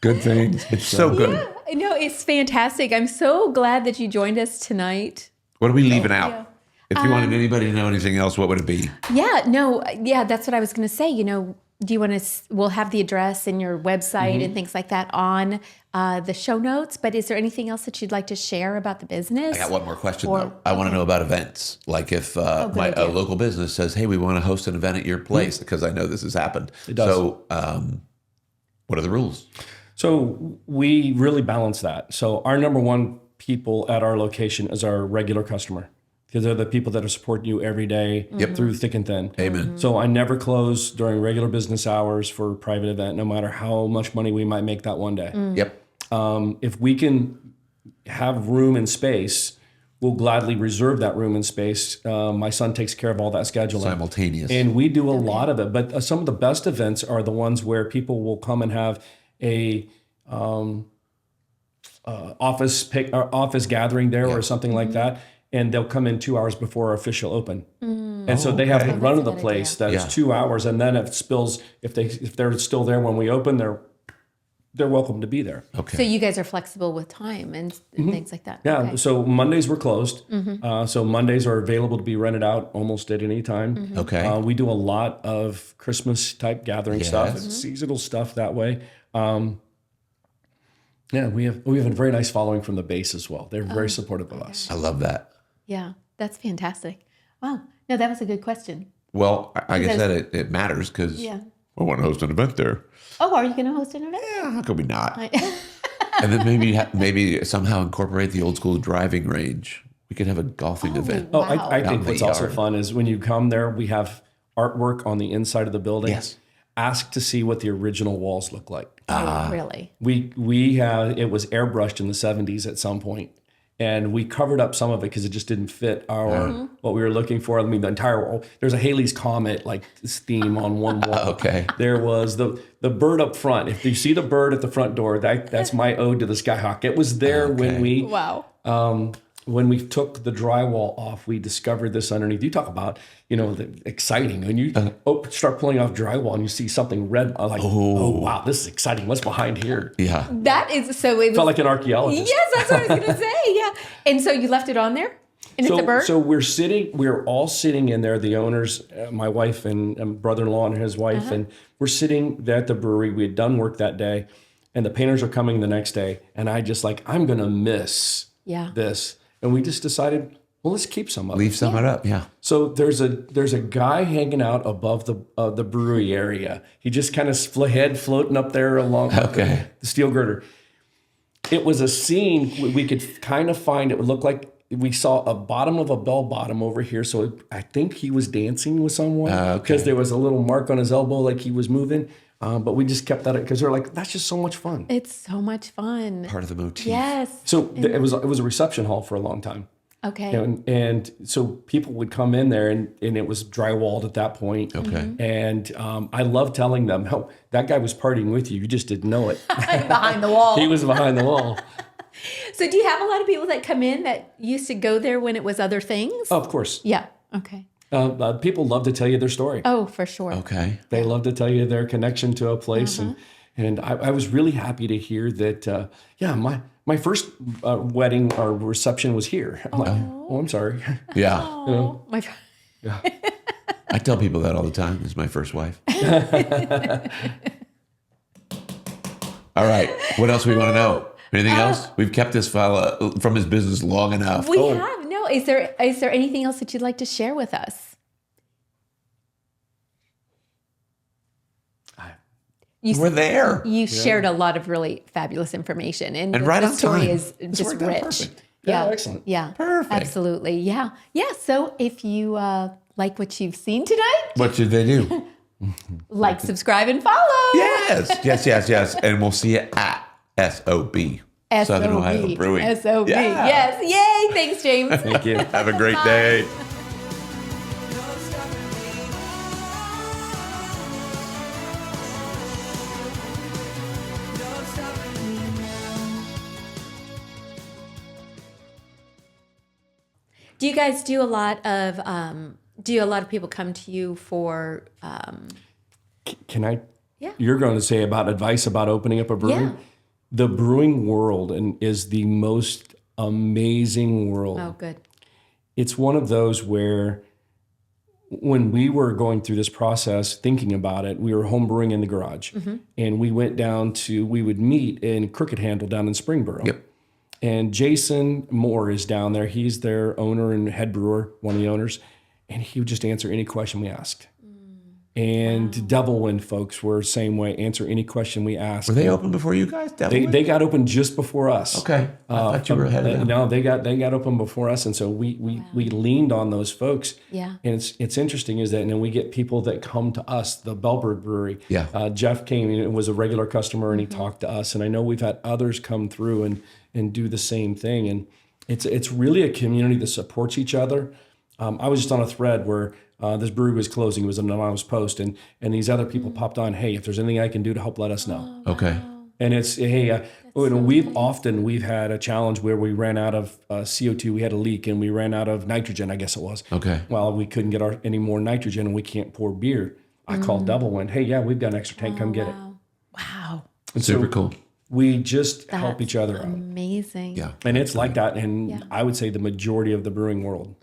Speaker 3: Good things. It's so good.
Speaker 2: No, it's fantastic. I'm so glad that you joined us tonight.
Speaker 3: What are we leaving out?
Speaker 2: yeah.
Speaker 3: If you wanted anybody to know anything else, what would it be?
Speaker 2: Yeah, no, yeah, that's what I was going to say. You know, do you want to? We'll have the address and your website and things like that on the show notes. But is there anything else that you'd like to share about the business?
Speaker 3: I got one more question,
Speaker 2: Or-
Speaker 3: though. I want to know about events. Like if a
Speaker 2: idea.
Speaker 3: local business says, hey, we want to host an event at your place, because I know this has happened.
Speaker 1: It does.
Speaker 3: So what are the rules?
Speaker 1: So we really balance that. So our number one people at our location is our regular customer, because they're the people that are supporting you every day through thick and thin.
Speaker 3: Amen.
Speaker 1: So I never close during regular business hours for a private event, no matter how much money we might make that one day.
Speaker 3: Yep.
Speaker 1: If we can have room and space, we'll gladly reserve that room and space. My son takes care of all that scheduling.
Speaker 3: Simultaneous.
Speaker 1: And we do a lot of it, but some of the best events are the ones where people will come and have a office gathering there or something like that, and they'll come in 2 hours before our official open. And so they have the run of the place that's
Speaker 3: Yeah.
Speaker 1: 2 hours, and then it spills. If they're still there when we open, they're welcome to be there.
Speaker 3: Okay.
Speaker 2: So you guys are flexible with time and things like that.
Speaker 1: Yeah.
Speaker 2: Okay.
Speaker 1: So Mondays we're closed. So Mondays are available to be rented out almost at any time.
Speaker 3: Okay.
Speaker 1: We do a lot of Christmas type gathering stuff,
Speaker 3: Yes.
Speaker 1: seasonal stuff that way. Yeah, we have a very nice following from the base as well. They're very supportive of us.
Speaker 3: I love that.
Speaker 2: Yeah, that's fantastic. Wow. No, that was a good question.
Speaker 3: Well, like I
Speaker 2: Because-
Speaker 3: said, it matters because
Speaker 2: Yeah.
Speaker 3: I want to host an event there.
Speaker 2: Oh, are you going to host an event?
Speaker 3: Yeah, how could we not? And then maybe somehow incorporate the old school driving range. We could have a golfing event.
Speaker 1: Oh,
Speaker 2: Wow.
Speaker 1: I
Speaker 3: Out
Speaker 1: think
Speaker 3: in the
Speaker 1: what's also
Speaker 3: yard.
Speaker 1: fun is when you come there, we have artwork on the inside of the building.
Speaker 3: Yes.
Speaker 1: Ask to see what the original walls look like.
Speaker 2: Oh, really?
Speaker 1: We have, it was airbrushed in the 70s at some point, and we covered up some of it because it just didn't fit what we were looking for. I mean, the entire wall. There's a Haley's Comet like this theme on one wall.
Speaker 3: Okay.
Speaker 1: There was the bird up front. If you see the bird at the front door, that's my ode to the Skyhawk. It was there when we took the drywall off. We discovered this underneath. You talk about, exciting. When you start pulling off drywall and you see something red, I'm like, oh wow, this is exciting. What's behind here?
Speaker 3: Yeah.
Speaker 2: That is so. It was,
Speaker 1: Felt like an archaeologist.
Speaker 2: yes, that's what I was going to say. Yeah. And so you left it on there, and it's a bird.
Speaker 1: So we're all sitting in there, the owners, my wife and brother-in-law and his wife, and we're sitting at the brewery. We had done work that day, and the painters are coming the next day, and I just I'm going to miss this. And we just decided, well, let's keep some of it.
Speaker 3: Leave some of it up. Yeah.
Speaker 1: So there's a guy hanging out above the brewery area. He just kind of head floating up there along the steel girder. It was a scene we could kind of find. It would look like we saw a bottom of a bell bottom over here. So I think he was dancing with someone because there was a little mark on his elbow like he was moving. But we just kept that because they're like, that's just so much fun.
Speaker 2: It's so much fun.
Speaker 3: Part of the motif.
Speaker 2: Yes.
Speaker 1: So it was a reception hall for a long time.
Speaker 2: Okay.
Speaker 1: And so people would come in there and it was drywalled at that point.
Speaker 3: Okay.
Speaker 1: And I love telling them, oh, that guy was partying with you. You just didn't know it.
Speaker 2: Behind the wall.
Speaker 1: He was behind the wall.
Speaker 2: So do you have a lot of people that come in that used to go there when it was other things?
Speaker 1: Oh, of course.
Speaker 2: Yeah. Okay.
Speaker 1: People love to tell you their story.
Speaker 2: Oh, for sure.
Speaker 3: Okay.
Speaker 1: They love to tell you their connection to a place. And I was really happy to hear that, my first wedding or reception was here. I'm like, oh, I'm sorry.
Speaker 3: Yeah.
Speaker 2: Oh, my.
Speaker 3: I tell people that all the time. This is my first wife. All right. What else we want to know? Anything else? We've kept this fella from his business long enough.
Speaker 2: We have no. Is there anything else that you'd like to share with us?
Speaker 3: We're there.
Speaker 2: You shared a lot of really fabulous information, and
Speaker 3: right
Speaker 2: the
Speaker 3: on
Speaker 2: story
Speaker 3: time.
Speaker 2: is
Speaker 3: It's
Speaker 2: just
Speaker 3: worked out
Speaker 2: rich.
Speaker 3: perfect.
Speaker 1: Yeah, excellent.
Speaker 2: Yeah,
Speaker 3: Perfect.
Speaker 2: absolutely. Yeah, yeah. So if you like what you've seen tonight,
Speaker 3: What should they do?
Speaker 2: like, subscribe, and follow.
Speaker 3: Yes. And we'll see you at SOB. Southern Ohio Brewing.
Speaker 2: SOB.
Speaker 3: Yeah.
Speaker 2: Yes. Yay. Thanks, James.
Speaker 1: Thank you.
Speaker 3: Have a great day.
Speaker 4: No stopping me.
Speaker 2: guys do a lot of people come to you for
Speaker 1: Can I?
Speaker 2: Yeah.
Speaker 1: You're going to say about advice about opening up a brewery?
Speaker 2: Yeah.
Speaker 1: The brewing world is the most amazing world.
Speaker 2: oh good.
Speaker 1: It's one of those where when we were going through this process, thinking about it, we were home brewing in the garage, and we went down we would meet in Crooked Handle down in Springboro.
Speaker 3: Yep.
Speaker 1: And Jason Moore is down there. He's their owner and head brewer, one of the owners, and he would just answer any question we asked. And Devil Wind folks were the same way, answer any question we asked.
Speaker 3: Were they open before you guys?
Speaker 1: They got open just before us.
Speaker 3: Okay. I thought you were ahead of them.
Speaker 1: No, they got open before us, and so we leaned on those folks.
Speaker 2: Yeah.
Speaker 1: And it's interesting is that, and then we get people that come to us, the Bellbird Brewery.
Speaker 3: Yeah.
Speaker 1: Jeff came and was a regular customer, and he talked to us, and I know we've had others come through and do the same thing, and it's really a community that supports each other. I was just on a thread where this brewery was closing. It was an anonymous post, and these other people popped on. Hey, if there's anything I can do to help, let us know.
Speaker 3: Okay.
Speaker 1: And it's we've had a challenge where we ran out of CO2. We had a leak, and we ran out of nitrogen. I guess it was.
Speaker 3: Okay.
Speaker 1: Well, we couldn't get any more nitrogen, and we can't pour beer. I called Devil Wind. Hey, yeah, we've got an extra tank. Come get it.
Speaker 2: Wow.
Speaker 1: And
Speaker 3: Super
Speaker 1: so
Speaker 3: cool.
Speaker 1: we just help
Speaker 2: That's
Speaker 1: each other out,
Speaker 2: amazing.
Speaker 3: Yeah.
Speaker 1: and it's like that. And I would say the majority of the brewing world.